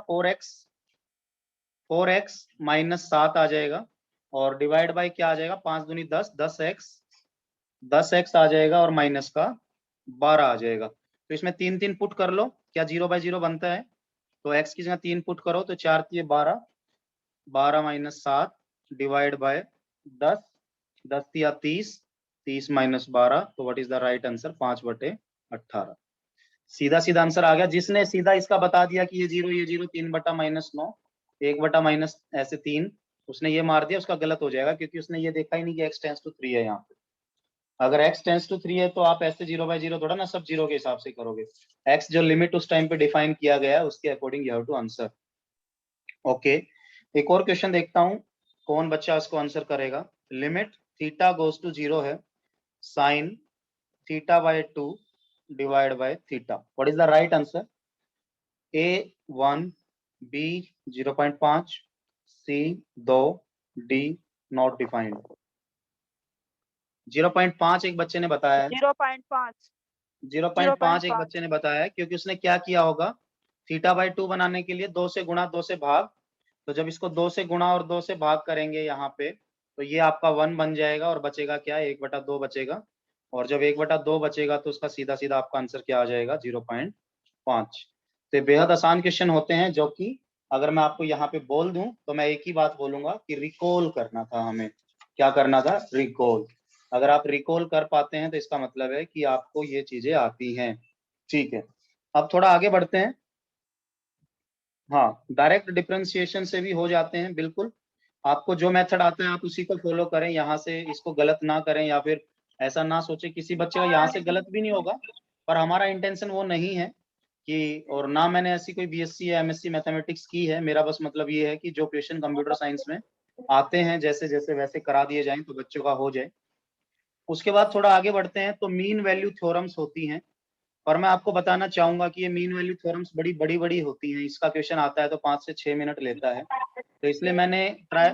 4x माइनस 7 आ जाएगा, और डिवाइड बाय क्या आ जाएगा? 5 दूनी 10, 10x आ जाएगा, और माइनस का 12 आ जाएगा। तो इसमें 3 पुट कर लो, क्या 0/0 बनता है? तो x की जगह 3 पुट करो तो 4 3 12, 12 माइनस 7 डिवाइड बाय 10, 10 3 30, 30 माइनस 12, तो what is the right answer? 5/18। सीधा सीधा आंसर आ गया। जिसने सीधा इसका बता दिया कि ये 0 3/-9, 1/- ऐसे 3, उसने ये मार दिया, उसका गलत हो जाएगा, क्योंकि उसने ये देखा ही नहीं कि x टेंड्स टू 3 है यहाँ पे। अगर x टेंड्स टू 3 है तो आप ऐसे 0/0 थोड़ा ना सब 0 के हिसाब से करोगे, x जो लिमिट उस टाइम पे डिफाइन किया गया है उसके according you have to answer. Okay, एक और क्वेश्चन देखता हूं कौन बच्चा इसको आंसर करेगा। लिमिट थीटा गोज टू 0 है, sine θ/2 divide by theta, what is the right answer? A 1, B 0.5, C 2, D not defined. 0.5 एक बच्चे ने बताया है, 0.5 0.5 एक बच्चे ने बताया है, क्योंकि उसने क्या किया होगा, θ/2 बनाने के लिए 2 से गुणा 2 से भाग, तो जब इसको 2 से गुणा और 2 से भाग करेंगे यहाँ पे, तो ये आपका 1 बन जाएगा, और बचेगा क्या? 1/2 बचेगा, और जब 1/2 बचेगा तो उसका सीधा सीधा आपका आंसर क्या आ जाएगा? 0.5। तो बेहद आसान क्वेश्चन होते हैं, जो कि अगर मैं आपको यहाँ पे बोल दूं तो मैं एक ही बात बोलूंगा कि रिकॉल करना था हमें। क्या करना था? रिकॉल। अगर आप रिकॉल कर पाते हैं तो इसका मतलब है कि आपको ये चीजें आती हैं। ठीक है, अब थोड़ा आगे बढ़ते हैं। हाँ, डायरेक्ट डिफरेंशिएशन से भी हो जाते हैं, बिल्कुल। आपको जो मेथड आता है आप उसी को फॉलो करें, यहाँ से इसको गलत ना करें, या फिर ऐसा ना सोचे किसी बच्चे का यहाँ से गलत भी नहीं होगा, पर हमारा इंटेंशन वो नहीं है कि, और ना मैंने ऐसी कोई बीएससी या एमएससी मैथमेटिक्स की है। मेरा बस मतलब ये है कि जो क्वेश्चन कंप्यूटर साइंस में आते हैं जैसे जैसे वैसे करा दिए जाएं तो बच्चों का हो जाए। उसके बाद थोड़ा आगे बढ़ते हैं तो मीन वैल्यू थ्योरम्स होती हैं, और मैं आपको बताना चाहूंगा कि ये मीन वैल्यू थ्योरम्स बड़ी बड़ी बड़ी होती हैं। इसका क्वेश्चन आता है तो 5 से 6 मिनट लेता है, तो इसलिए मैंने ट्राई।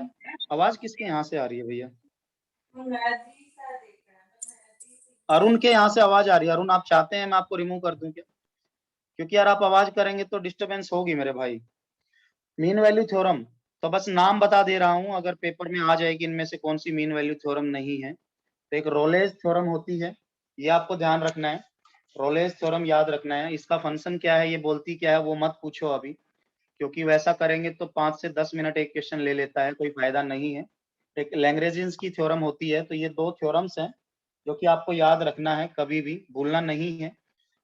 आवाज किसके यहाँ से आ रही है भैया? अरुण के यहाँ से आवाज आ रही है। अरुण, आप चाहते हैं मैं आपको रिमूव कर दूं क्या? क्योंकि यार आप आवाज करेंगे तो डिस्टरबेंस होगी मेरे भाई। मीन वैल्यू थ्योरम, तो बस नाम बता दे रहा हूं, अगर पेपर में आ जाएगी इनमें से कौन सी मीन वैल्यू थ्योरम नहीं है। तो एक रोलेज थ्योरम होती है, ये आपको ध्यान रखना है। रोलेज थ्योरम याद रखना है। इसका फंक्शन क्या है, ये बोलती क्या है, वो मत पूछो अभी, क्योंकि वैसा करेंगे तो 5 से 10 मिनट एक क्वेश्चन ले लेता है, कोई फायदा नहीं है। एक लैग्रेंजियन की थ्योरम होती है। तो ये 2 थ्योरम्स हैं जो कि आपको याद रखना है, कभी भी भूलना नहीं है।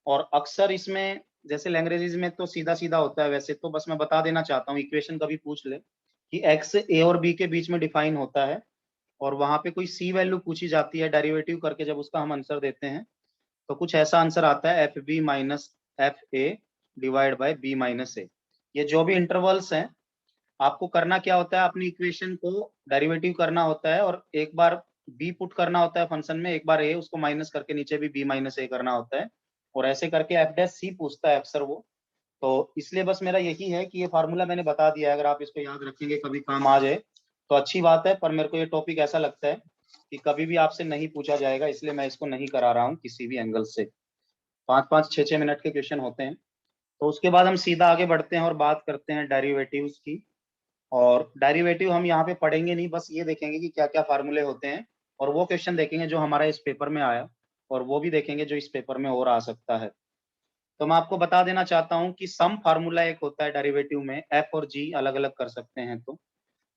और अक्सर इसमें जैसे लैग्रेंजियन में तो सीधा सीधा होता है, वैसे तो बस मैं बता देना चाहता हूँ, इक्वेशन कभी पूछ ले कि x a और b के बीच में डिफाइन होता है, और वहां पे कोई c वैल्यू पूछी जाती है, डेरिवेटिव करके जब उसका हम आंसर देते हैं तो कुछ ऐसा आंसर आता है fb minus fa divide by b minus a। ये जो भी इंटरवल्स हैं, आपको करना क्या होता है, अपनी इक्वेशन को डेरिवेटिव करना होता है, और एक बार b पुट करना होता है फंक्शन में, एक बार a, उसको माइनस करके नीचे भी b माइनस a करना होता है, और ऐसे करके एफ डैश सी पूछता है अक्सर वो। तो इसलिए बस मेरा यही है कि ये फार्मूला मैंने बता दिया है, अगर आप इसको याद रखेंगे कभी काम आ जाए तो अच्छी बात है, पर मेरे को ये टॉपिक ऐसा लगता है कि कभी भी आपसे नहीं पूछा जाएगा, इसलिए मैं इसको नहीं करा रहा हूँ किसी भी एंगल से। 5-5 6-6 मिनट के क्वेश्चन होते हैं। तो उसके बाद हम सीधा आगे बढ़ते हैं और बात करते हैं डेरिवेटिव्स की। और डेरिवेटिव हम यहाँ पे पढ़ेंगे नहीं, बस ये देखेंगे कि क्या क्या फार्मूले होते हैं, और वो क्वेश्चन देखेंगे जो हमारा इस पेपर में आया, और वो भी देखेंगे जो इस पेपर में और आ सकता है। तो मैं आपको बता देना चाहता हूं कि सम फार्मूला एक होता है डेरिवेटिव में, एफ और जी अलग अलग कर सकते हैं।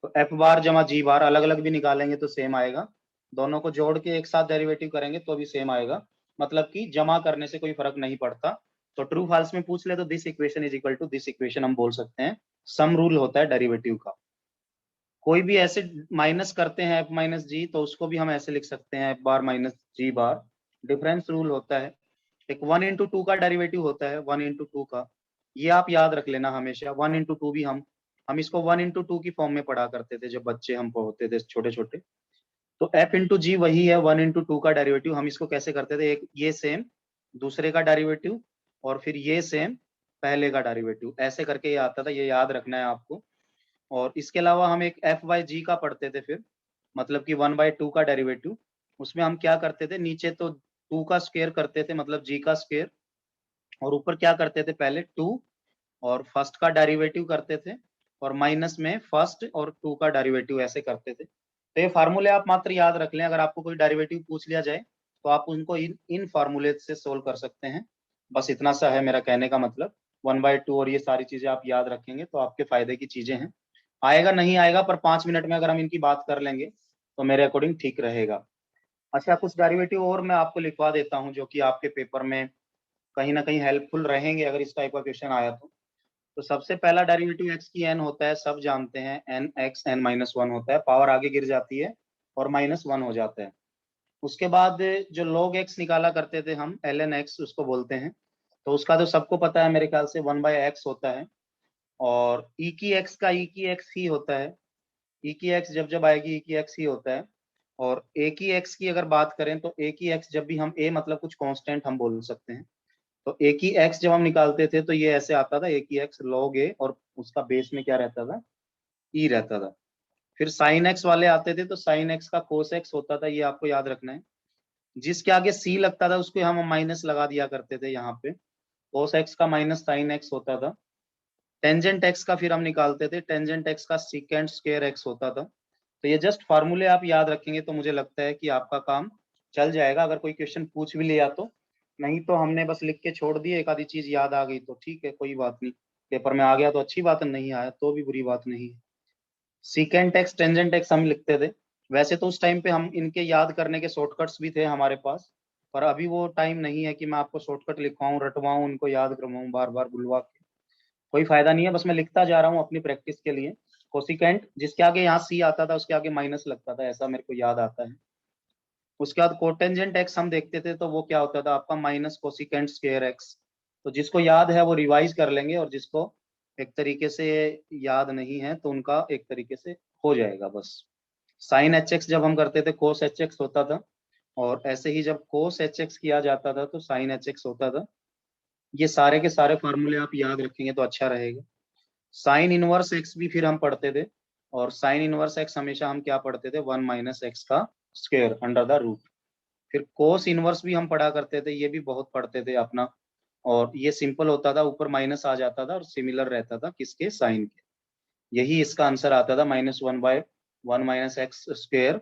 तो एफ बार जमा जी बार अलग अलग भी निकालेंगे तो सेम आएगा, दोनों को जोड़ के एक साथ डेरिवेटिव करेंगे तो भी सेम आएगा। मतलब कि जमा करने से कोई फर्क नहीं पड़ता। तो ट्रू फॉल्स में पूछ ले तो this equation is equal to this equation हम बोल सकते हैं। सम रूल होता है डेरिवेटिव का। कोई भी ऐसे माइनस करते हैं एफ माइनस जी, तो उसको भी हम ऐसे लिख सकते हैं एफ बार माइनस जी बार। डिफरेंस रूल होता है। एक 1 into 2 का डेरिवेटिव होता है 1 into 2 का। ये आप याद रख लेना हमेशा। 1 into 2 भी हम इसको 1 into 2 की फॉर्म में पढ़ा करते थे जब बच्चे हम होते थे छोटे छोटे। तो एफ इंटू जी वही है 1 into 2 का डेरिवेटिव। हम इसको कैसे करते थे, एक ये सेम दूसरे का डेरिवेटिव और फिर ये सेम पहले का डेरिवेटिव, ऐसे करके ये आता था। ये याद रखना है आपको। और इसके अलावा हम एक एफ बाई जी का पढ़ते थे फिर, मतलब कि 1/2 का डेरिवेटिव। उसमें हम क्या करते थे, नीचे तो 2 का स्क्वायर करते थे मतलब जी का स्क्वायर, और ऊपर क्या करते थे पहले 2 और फर्स्ट का डेरिवेटिव करते थे, और माइनस में फर्स्ट और 2 का डेरिवेटिव ऐसे करते थे। तो ये फार्मूले आप मात्र याद रख लें। अगर आपको कोई डेरिवेटिव पूछ लिया जाए तो आप उनको इन फार्मूले से सोल्व कर सकते हैं। बस इतना सा है मेरा कहने का मतलब। 1/2 और ये सारी चीजें आप याद रखेंगे तो आपके फायदे की चीजें हैं। आएगा नहीं आएगा, पर 5 मिनट में अगर हम इनकी बात कर लेंगे तो मेरे अकॉर्डिंग ठीक रहेगा। अच्छा, कुछ डेरिवेटिव और मैं आपको लिखवा देता हूँ जो कि आपके पेपर में कहीं ना कहीं हेल्पफुल रहेंगे अगर इस टाइप का क्वेश्चन आया तो सबसे पहला डेरिवेटिव x की n होता है, सब जानते हैं n x n-1 होता है। पावर आगे गिर जाती है और -1 हो जाता है। उसके बाद जो log x निकाला करते थे हम ln x उसको बोलते हैं। तो उसका तो सबको पता है मेरे ख्याल से 1/x होता है। और e की x का e की x ही होता है। e की x जब जब आएगी e की x ही होता है। और a की x की अगर बात करें तो a की x जब भी हम a मतलब कुछ कांस्टेंट हम बोल सकते हैं। तो a की x जब हम निकालते थे तो ये ऐसे आता था a की x log a, और उसका बेस में क्या रहता था, e रहता था। फिर sin x वाले आते थे तो sin x का cos x होता था, ये आपको याद रखना है। जिसके आगे c लगता था उसको हम माइनस लगा दिया करते थे यहाँ पे। cos x का माइनस sin x होता था। टेंजेंट x का फिर हम निकालते थे, टेंजेंट x का secant स्क्वायर x होता था। तो ये जस्ट फार्मूले आप याद रखेंगे तो मुझे लगता है कि आपका काम चल जाएगा। अगर कोई क्वेश्चन पूछ भी लिया तो, नहीं तो हमने बस लिख के छोड़ दिए, एक आधी चीज याद आ गई तो ठीक है, कोई बात नहीं। पेपर में आ गया तो अच्छी बात है, नहीं आया तो भी बुरी बात नहीं है। सीकेंट एक्स टेंजेंट एक्स हम लिखते थे। वैसे तो उस टाइम पे हम इनके याद करने के शॉर्टकट्स भी थे हमारे पास, पर अभी वो टाइम नहीं है कि मैं आपको शॉर्टकट लिखवाऊं, रटवाऊं, उनको याद करवाऊं बार बार बुलवा के। कोई फायदा नहीं है, बस मैं लिखता जा रहा हूँ अपनी प्रैक्टिस के लिए। कोसिकेंट जिसके आगे यहाँ सी आता था उसके आगे माइनस लगता था, ऐसा मेरे को याद आता है। उसके बाद कोटेंजेंट एक्स हम देखते थे तो वो क्या होता था आपका माइनस कोसिकेंट स्क्वायर एक्स। तो जिसको याद है वो रिवाइज कर लेंगे, और जिसको एक तरीके से याद नहीं है तो उनका एक तरीके से हो जाएगा बस। साइन एच एक्स जब हम करते थे कोस एच एक्स होता था, और ऐसे ही जब कोस एच एक्स किया जाता था तो साइन एच एक्स होता था। ये सारे के सारे फार्मूले आप याद रखेंगे तो अच्छा रहेगा। साइन इनवर्स एक्स भी फिर हम पढ़ते थे, और साइन इनवर्स एक्स हमेशा हम क्या पढ़ते थे, 1 - x का स्क्वायर अंडर द रूट। फिर कोस इनवर्स भी हम पढ़ा करते थे, ये भी बहुत पढ़ते थे अपना। और ये सिंपल होता था, ऊपर माइनस आ जाता था और सिमिलर रहता था किसके, साइन के। यही इसका आंसर आता था -1/1 - x²।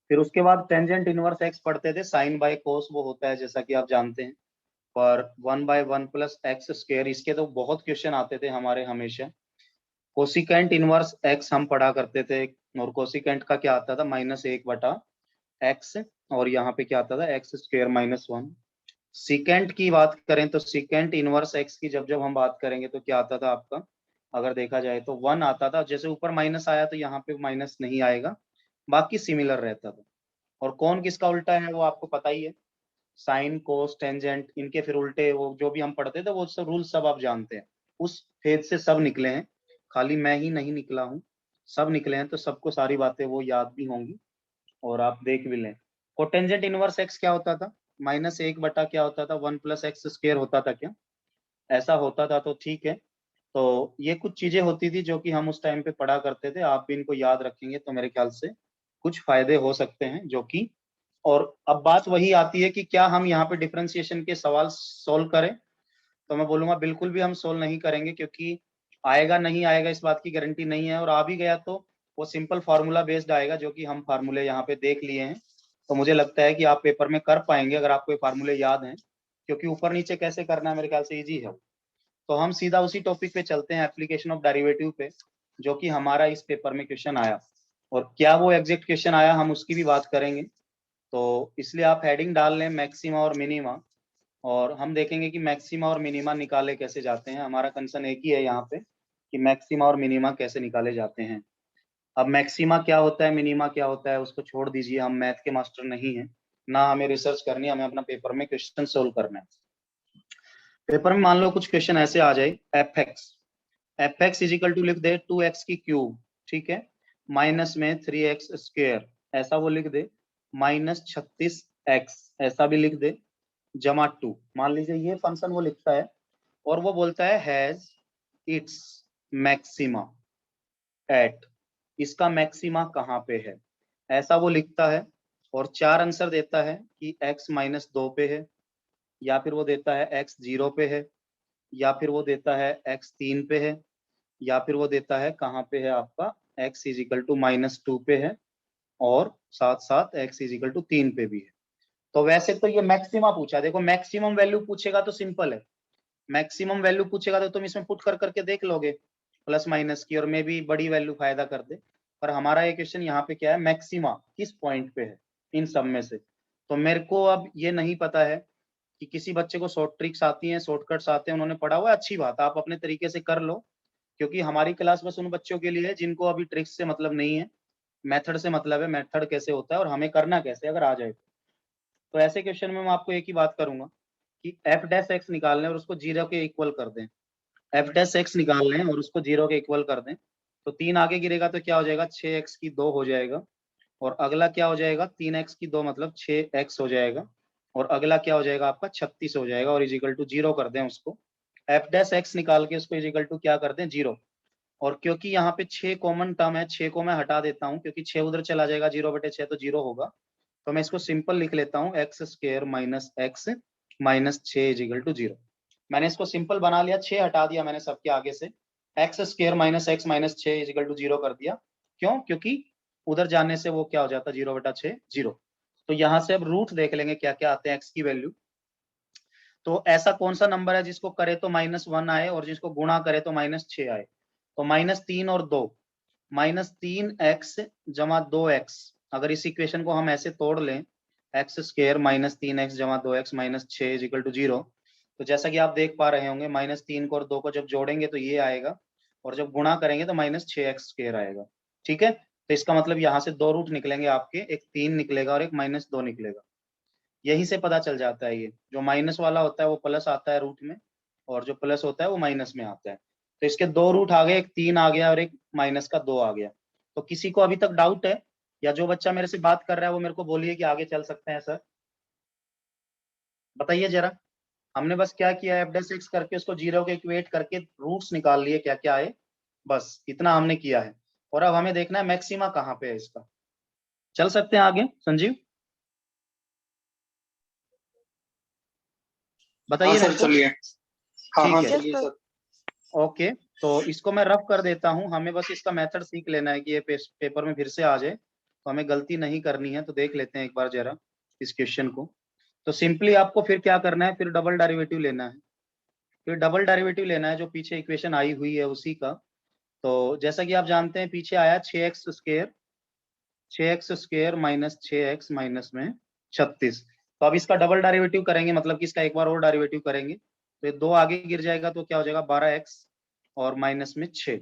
फिर उसके बाद टेंजेंट इनवर्स एक्स पढ़ते थे, साइन बाय कोस वो होता है जैसा कि आप जानते हैं। पर 1/1 + x², इसके तो बहुत क्वेश्चन आते थे हमारे हमेशा। कोसिकेंट इनवर्स एक्स हम पढ़ा करते थे, और कोसिकेंट का क्या आता था, -1/x, और यहाँ पे क्या आता था x² -1। सीकेंट की बात करें तो सीकेंट इनवर्स एक्स की जब जब हम बात करेंगे तो क्या आता था आपका, अगर देखा जाए तो 1 आता था। जैसे ऊपर माइनस आया तो यहाँ पे माइनस नहीं आएगा, बाकी सिमिलर रहता था। और कौन किसका उल्टा है वो आपको पता ही है, साइन कोस टेंजेंट, इनके फिर उल्टे वो जो भी हम पढ़ते थे वो सब रूल सब आप जानते हैं। उस फेज से सब निकले हैं, खाली मैं ही नहीं निकला हूँ, सब निकले हैं। तो सबको सारी बातें वो याद भी होंगी और आप देख भी लें। कोटेंजेंट इनवर्स एक्स क्या होता था, -1 क्या होता था, 1 + x² होता था क्या, ऐसा होता था तो ठीक है। तो ये कुछ चीजें होती थी जो कि हम उस टाइम पे पढ़ा करते थे, आप भी इनको याद रखेंगे तो मेरे ख्याल से कुछ फायदे हो सकते हैं जो कि। और अब बात वही आती है कि क्या हम यहाँ पे डिफरेंशिएशन के सवाल सोल्व करें, तो मैं बोलूंगा बिल्कुल भी हम सोल्व नहीं करेंगे, क्योंकि आएगा नहीं आएगा इस बात की गारंटी नहीं है। और आ भी गया तो वो सिंपल फार्मूला बेस्ड आएगा, जो कि हम फार्मूले यहाँ पे देख लिए हैं। तो मुझे लगता है कि आप पेपर में कर पाएंगे अगर आपको ये फार्मूले याद हैं, क्योंकि ऊपर नीचे कैसे करना है मेरे ख्याल से इजी है। तो हम सीधा उसी टॉपिक पे चलते हैं, एप्लीकेशन ऑफ डेरिवेटिव पे, जो कि हमारा इस पेपर में क्वेश्चन आया। और क्या वो एग्जैक्ट क्वेश्चन आया हम उसकी भी बात करेंगे। तो इसलिए आप हेडिंग डाल लें मैक्सिमा और मिनिमा, और हम देखेंगे कि मैक्सिमा और मिनिमा निकाले कैसे जाते हैं। हमारा कंसर्न एक ही है यहाँ पे कि मैक्सिमा और मिनिमा कैसे निकाले जाते हैं। अब मैक्सिमा क्या होता है, मिनिमा क्या होता है, उसको छोड़ दीजिए, हम मैथ के मास्टर नहीं है, ना हमें रिसर्च करनी है, हमें अपना पेपर में क्वेश्चन सोल्व करना है। पेपर में मान लो कुछ क्वेश्चन ऐसे आ जाए, F x is equal to लिख दे 2x की क्यूब, ठीक है, माइनस में 3x स्क्वायर, ऐसा वो लिख दे, माइनस 36x ऐसा भी लिख दे, जमा 2, मान लीजिए ये फंक्शन वो लिखता है, और वो बोलता है हैज इट्स मैक्सिमा एट, इसका मैक्सिमा कहाँ पे है, ऐसा वो लिखता है, और 4 आंसर देता है कि x माइनस 2 पे है, या फिर वो देता है x 0 पे है, या फिर वो देता है x 3 पे है, या फिर वो देता है कहाँ पे है आपका x is equal to minus 2 पे है, और साथ साथ x इज इक्वल टू 3 पे भी है। तो वैसे तो ये मैक्सिमा पूछा, देखो मैक्सिमम वैल्यू पूछेगा तो सिंपल है, मैक्सिमम वैल्यू पूछेगा तो तुम इसमें पुट कर करके देख लोगे प्लस माइनस की, और मे भी बड़ी वैल्यू फायदा कर दे। पर हमारा ये क्वेश्चन यहाँ पे क्या है, मैक्सिमा किस पॉइंट पे है इन सब में से। तो मेरे को अब ये नहीं पता है कि किसी बच्चे को शॉर्ट ट्रिक्स आती हैं, शॉर्टकट्स आते हैं, उन्होंने पढ़ा हुआ है, अच्छी बात, आप अपने तरीके से कर लो, क्योंकि हमारी क्लास बस उन बच्चों के लिए है जिनको अभी ट्रिक्स से मतलब नहीं है, मेथड से मतलब है, मेथड कैसे होता है और हमें करना कैसे अगर आ जाए तो ऐसे क्वेश्चन में मैं आपको एक ही बात करूंगा कि एफ डैश एक्स निकाल लें और उसको 0 के इक्वल कर दें, एफ डैश एक्स निकाल लें और उसको 0 के इक्वल कर दें, तो 3 आगे गिरेगा तो क्या हो जाएगा, 6x की 2 हो जाएगा, और अगला क्या हो जाएगा, 3x की 2 मतलब 6x हो जाएगा, और अगला क्या हो जाएगा आपका 36 हो जाएगा, और इजिकल टू 0 कर दें उसको, एफ डैश एक्स निकाल के उसको इजिकल टू क्या कर दें 0। और क्योंकि यहाँ पे 6 कॉमन टर्म है, 6 को मैं हटा देता हूँ क्योंकि 6 उधर चला जाएगा, 0/6 तो 0 होगा, तो मैं इसको सिंपल लिख लेता हूँ x square minus x minus 6 equal to 0। मैंने इसको सिंपल बना लिया, 6 हटा दिया मैंने सबके आगे से, x square minus x minus 6 equal to 0 कर दिया, क्यों, क्योंकि उधर जाने से वो क्या हो जाता है 0/6 0। तो यहाँ से अब रूट देख लेंगे क्या क्या आते हैं एक्स की वैल्यू। तो ऐसा कौन सा नंबर है जिसको करे तो -1 आए और जिसको गुणा करे तो -6 आए, तो -3 और 2, -3x जमा 2x, अगर इस इक्वेशन को हम ऐसे तोड़ लें, एक्स स्क्वायर माइनस 3x जमा 2x माइनस 6 इजिकल टू 0, तो जैसा कि आप देख पा रहे होंगे -3 को और 2 को जब जोड़ेंगे तो ये आएगा, और जब गुणा करेंगे तो -6x² आएगा, ठीक है। तो इसका मतलब यहाँ से 2 रूट निकलेंगे आपके, एक 3 निकलेगा और एक -2 निकलेगा, यही से पता चल जाता है, ये जो माइनस वाला होता है वो प्लस आता है रूट में, और जो प्लस होता है वो माइनस में आता है। तो इसके 2 रूट आ गए, एक 3 आ गया और एक माइनस का 2 आ गया। तो किसी को अभी तक डाउट है, या जो बच्चा मेरे से बात कर रहा है वो मेरे को बोलिए कि आगे चल सकते हैं सर, बताइए जरा। हमने बस क्या किया है, एफ डैश एक्स करके उसको 0 के इक्वेट करके रूट्स निकाल लिए क्या क्या आए, बस इतना हमने किया है, और अब हमें देखना है मैक्सिमा कहाँ पे है इसका। चल सकते हैं आगे संजीव, हाँ बताइए सर मेरे को। चलिए, हाँ हाँ ठीक है, चलिए Yes, सर। ओके, तो इसको मैं रफ कर देता हूँ, हमें बस इसका मेथड सीख लेना है कि ये पेपर में फिर से आ जाए, तो हमें गलती नहीं करनी है। तो देख लेते हैं एक बार जरा इस क्वेश्चन को। तो सिंपली आपको फिर क्या करना है, फिर डबल डेरिवेटिव लेना है, फिर डबल डेरिवेटिव लेना है जो पीछे इक्वेशन आई हुई है उसी का। तो जैसा कि आप जानते हैं पीछे आया 6x² माइनस 6x माइनस में 36, तो अब इसका डबल डेरिवेटिव करेंगे, मतलब कि इसका एक बार और डेरिवेटिव करेंगे, तो ये 2 आगे गिर जाएगा तो क्या हो जाएगा 12x और माइनस में 6।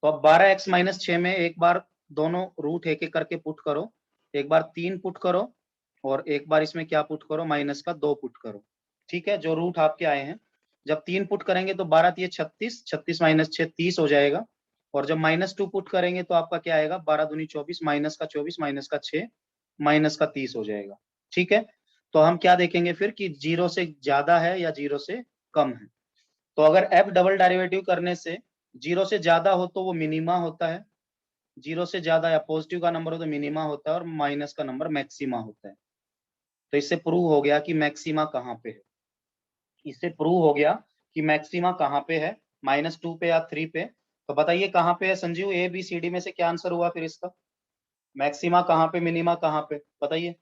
तो अब 12x माइनस 6 में एक बार दोनों रूट एक एक करके पुट करो, एक बार 3 पुट करो, और एक बार इसमें क्या पुट करो, माइनस का 2 पुट करो, ठीक है, जो रूट आपके आए हैं। जब 3 पुट करेंगे तो 12 3 36, 36 माइनस 6 30 हो जाएगा, और जब -2 पुट करेंगे तो आपका क्या आएगा, 12 दूनी 24, माइनस का 24 माइनस का 6 माइनस का 30 हो जाएगा, ठीक है। तो हम क्या देखेंगे फिर कि 0 से ज्यादा है या 0 से कम है। तो अगर f डबल डेरिवेटिव करने से 0 से ज्यादा हो तो वो मिनिमा होता है, 0 से ज्यादा या पॉजिटिव का नंबर हो तो मिनिमा होता है, और माइनस का नंबर मैक्सिमा होता है। तो इससे प्रूव हो गया कि मैक्सिमा कहाँ पे है, इससे प्रूव हो गया कि मैक्सिमा कहाँ पे है, -2 पे या 3 पे। तो बताइए कहाँ पे है संजीव, ABCD में से क्या आंसर हुआ फिर इसका, मैक्सिमा कहाँ पे, मिनिमा कहाँ पे, बताइए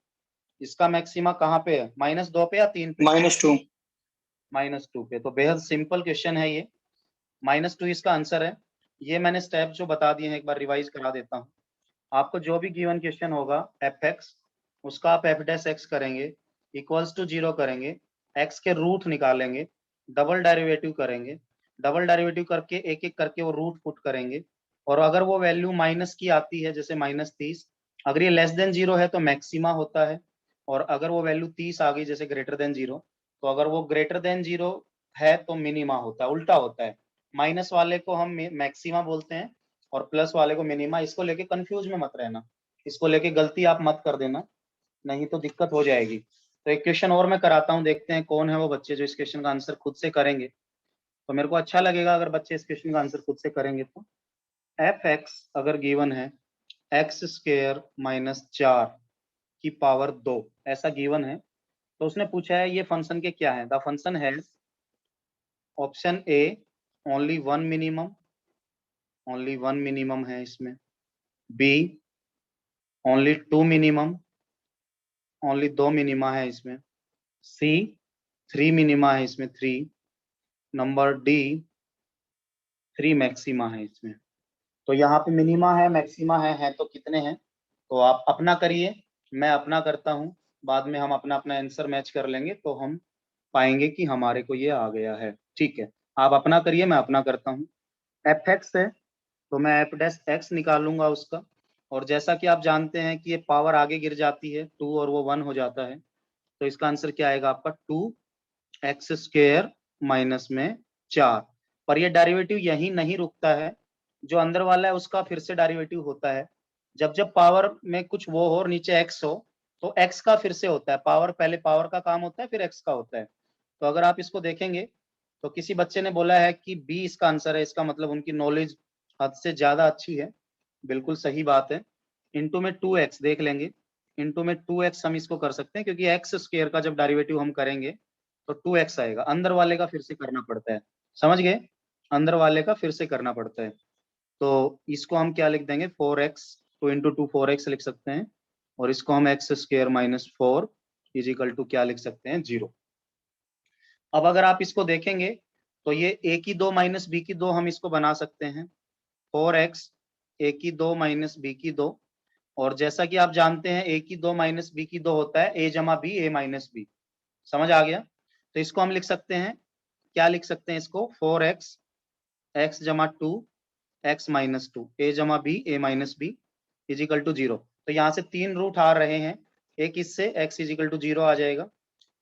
इसका मैक्सिमा कहाँ पे है, -2 पे या 3 पे, -2। -2 पे। तो बेहद सिंपल क्वेश्चन है ये, -2 इसका आंसर है। ये मैंने स्टेप जो बता दिए हैं एक बार रिवाइज करा देता हूँ। आपको जो भी गिवन क्वेश्चन होगा एफ एक्स, उसका आप एफ डैश एक्स करेंगे, इक्वल्स टू 0 करेंगे, एक्स के रूट निकालेंगे, डबल डेरिवेटिव करेंगे, डबल डेरिवेटिव करके एक एक करके वो रूट पुट करेंगे, और अगर वो वैल्यू माइनस की आती है, जैसे -30, अगर ये लेस देन 0 है तो मैक्सिमा होता है, और अगर वो वैल्यू 30 आ गई जैसे ग्रेटर देन 0, तो अगर वो ग्रेटर देन 0 है तो मिनिमा होता है, उल्टा होता है। माइनस वाले को हम मैक्सिमा बोलते हैं और प्लस वाले को मिनिमा। इसको लेके कंफ्यूज में मत रहना, इसको लेके गलती आप मत कर देना, नहीं तो दिक्कत हो जाएगी। तो एक क्वेश्चन और मैं कराता हूँ, देखते हैं कौन है वो बच्चे जो इस क्वेश्चन का आंसर खुद से करेंगे। तो मेरे को अच्छा लगेगा अगर बच्चे इस क्वेश्चन का आंसर खुद से करेंगे। तो एफ एक्स अगर गिवन है एक्स स्क्वायर -4 की पावर 2 ऐसा गिवन है, तो उसने पूछा है ये फंक्शन के क्या है। द फंक्शन है option A only one minimum है इसमें, B only two minimum, only 2 minima है इसमें, सी 3 मिनिमा है इसमें 3, नंबर डी 3 मैक्सिमा है इसमें। तो यहाँ पे मिनिमा है, मैक्सिमा है तो कितने हैं, तो आप अपना करिए, मैं अपना करता हूँ, बाद में हम अपना अपना आंसर मैच कर लेंगे तो हम पाएंगे कि हमारे को ये आ गया है। ठीक है, आप अपना करिए, मैं अपना करता हूँ। एफ एक्स है तो मैं एफ डैश एक्स निकालूंगा उसका, और जैसा कि आप जानते हैं कि ये पावर आगे गिर जाती है 2 और वो 1 हो जाता है, तो इसका आंसर क्या आएगा आपका 2x स्क्वायर माइनस में 4। पर ये डेरिवेटिव यही नहीं रुकता है, जो अंदर वाला है उसका फिर से डेरिवेटिव होता है। जब जब पावर में कुछ वो हो और नीचे x हो तो x का फिर से होता है, पावर पहले पावर का काम होता है फिर x का होता है। तो अगर आप इसको देखेंगे तो किसी बच्चे ने बोला है कि बी इसका आंसर है, इसका मतलब उनकी नॉलेज हद से ज्यादा अच्छी है, बिल्कुल सही बात है। इनटू में 2x देख लेंगे, इनटू में 2x हम इसको कर सकते हैं, क्योंकि एक्स स्क्वायर का जब डेरिवेटिव हम करेंगे तो 2x आएगा, अंदर वाले का फिर से करना पड़ता है, समझ गए, अंदर वाले का फिर से करना पड़ता है। तो इसको हम क्या लिख देंगे 4x, 2 इंटू 2 4x लिख सकते हैं, और इसको हम एक्स स्क्वायर -4 इजिकल टू क्या लिख सकते हैं 0। अब अगर आप इसको देखेंगे तो ये a की 2 माइनस b की 2 हम इसको बना सकते हैं 4x a की 2 माइनस b की 2, और जैसा कि आप जानते हैं a की 2 माइनस b की 2 होता है a जमा b a माइनस b, समझ आ गया। तो इसको हम लिख सकते हैं, क्या लिख सकते हैं इसको 4x x जमा 2 x माइनस 2 a जमा b a minus b equal to 0। तो यहाँ से 3 रूट आ रहे हैं, एक इससे x इजिकल टू 0 आ जाएगा,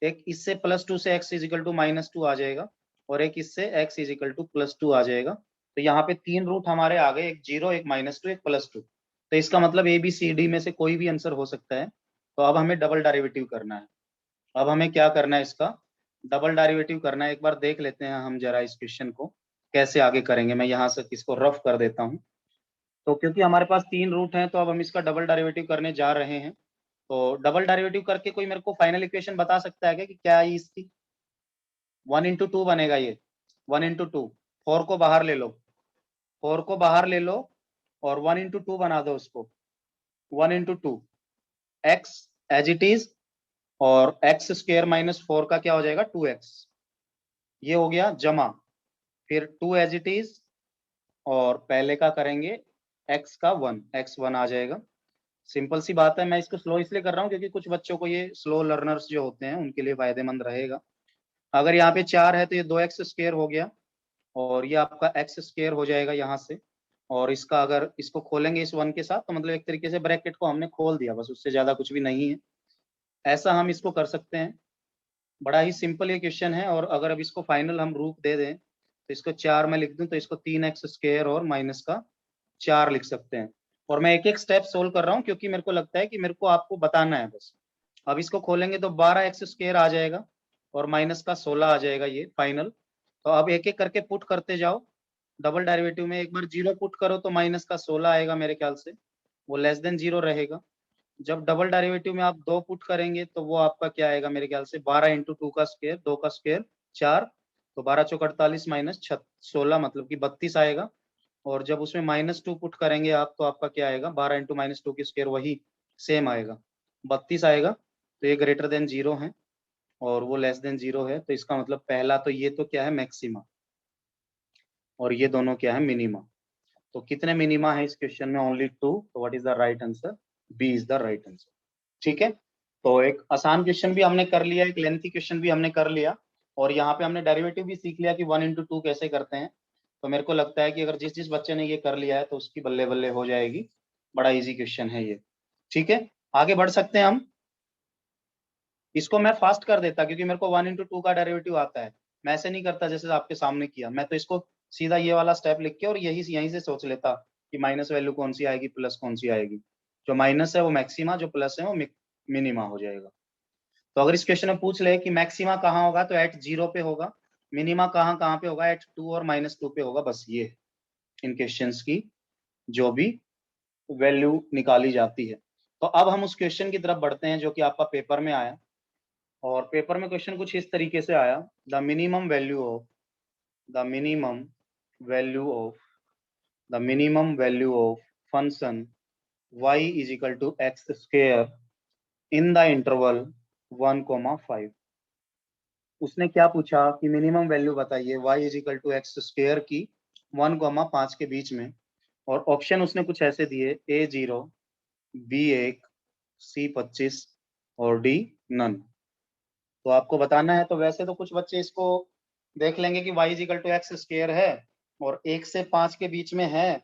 एक इससे +2 से x इजिकल टू -2 आ जाएगा, और एक इससे x इजिकल टू +2 आ जाएगा। तो यहाँ पे 3 रूट हमारे आ गए, एक 0 एक -2 एक +2। तो इसका मतलब ए बी सी डी में से कोई भी आंसर हो सकता है। तो अब हमें डबल डेरिवेटिव करना है, अब हमें क्या करना है, इसका डबल डेरिवेटिव करना है। एक बार देख लेते हैं हम जरा इस क्वेश्चन को कैसे आगे करेंगे। मैं यहाँ से इसको रफ कर देता हूँ। तो क्योंकि हमारे पास 3 रूट हैं तो अब हम इसका डबल डेरिवेटिव करने जा रहे हैं। तो डबल डेरिवेटिव करके कोई मेरे को फाइनल इक्वेशन बता सकता है क्या कि क्या है इसकी। 1 इंटू 2 बनेगा ये, 1 इंटू 2, 4 को बाहर ले लो, 4 को बाहर ले लो और 1 इंटू 2 बना दो उसको, 1 into 2 x as it is, और एक्स स्क्वायर -4 का क्या हो जाएगा 2x, ये हो गया जमा, फिर 2 एज इट इज, और पहले का करेंगे x का 1, x1 आ जाएगा। सिंपल सी बात है, मैं इसको स्लो इसलिए कर रहा हूँ क्योंकि कुछ बच्चों को ये स्लो लर्नर्स जो होते हैं उनके लिए फायदेमंद रहेगा। अगर यहाँ पे 4 है तो ये 2x स्क्वायर हो गया, और ये आपका x स्क्वायर हो जाएगा यहाँ से, और इसका अगर इसको खोलेंगे इस 1 के साथ तो मतलब एक तरीके से ब्रैकेट को हमने खोल दिया, बस उससे ज्यादा कुछ भी नहीं है। ऐसा हम इसको कर सकते हैं, बड़ा ही सिंपल ये क्वेश्चन है। और अगर अब इसको फाइनल हम रूप दे दें तो इसको 4 में लिख दूं तो इसको 3x स्क्वायर और माइनस का 4 लिख सकते हैं। और मैं एक एक स्टेप सोल्व कर रहा हूँ क्योंकि मेरे को लगता है कि मेरे को आपको बताना है बस। अब इसको खोलेंगे तो 12x स्क्वायर आ जाएगा और माइनस का 16 आ जाएगा ये फाइनल। तो अब एक एक करके पुट करते जाओ, डबल डेरिवेटिव में एक बार 0 पुट करो तो माइनस का 16 आएगा मेरे ख्याल से, वो लेस देन 0 रहेगा। जब डबल डेरिवेटिव में आप 2 पुट करेंगे तो वो आपका क्या आएगा मेरे ख्याल से 12 इंटू 2 का स्क्वायर, 2 का स्क्वायर 4, तो 12 चौक 48 माइनस 16 मतलब कि 32 आएगा। और जब उसमें -2 पुट करेंगे आप तो आपका क्या आएगा 12 इंटू -2 की स्क्वायर वही सेम आएगा 32 आएगा। तो ये ग्रेटर देन 0 है और वो लेस देन 0 है, तो इसका मतलब पहला तो ये तो क्या है मैक्सिमा, और ये दोनों क्या है मिनिमा। तो कितने मिनिमा है इस क्वेश्चन में ओनली 2, तो what is the right answer, B is the right answer. ठीक है, तो एक आसान क्वेश्चन भी हमने कर लिया, एक लेंथी क्वेश्चन भी हमने कर लिया, और यहाँ पे हमने डेरिवेटिव भी सीख लिया कि 1 into 2 कैसे करते हैं। तो मेरे को लगता है कि अगर जिस जिस बच्चे ने ये कर लिया है तो उसकी बल्ले बल्ले हो जाएगी। बड़ा इजी क्वेश्चन है ये। ठीक है, आगे बढ़ सकते हैं हम। इसको मैं फास्ट कर देता क्योंकि मेरे को 1 into 2 का डेरिवेटिव आता है। मैं ऐसे नहीं करता जैसे आपके सामने किया, मैं तो इसको सीधा ये वाला स्टेप लिख के और यहीं से सोच लेता कि माइनस वैल्यू कौन सी आएगी, प्लस कौन सी आएगी। जो माइनस है वो मैक्सिमा, जो प्लस है वो मिनिमा हो जाएगा। तो अगर इस क्वेश्चन में पूछ ले कि मैक्सिमा कहाँ होगा तो एट 0 पे होगा, मिनिमा कहाँ कहाँ पे होगा, एट 2 और -2 पे होगा। बस ये इन क्वेश्चंस की जो भी वैल्यू निकाली जाती है। तो अब हम उस क्वेश्चन की तरफ बढ़ते हैं जो कि आपका पेपर में आया, और पेपर में क्वेश्चन कुछ इस तरीके से आया, the minimum value of function y is equal to x square in the interval 1,5। उसने क्या पूछा कि मिनिमम वैल्यू बताइए y is equal to x square की 1,5 के बीच में, और ऑप्शन उसने कुछ ऐसे दिए A0, B1, C25 और D नन। तो आपको बताना है। तो वैसे तो कुछ बच्चे इसको देख लेंगे कि y is equal to x square है और 1 से 5 के बीच में है,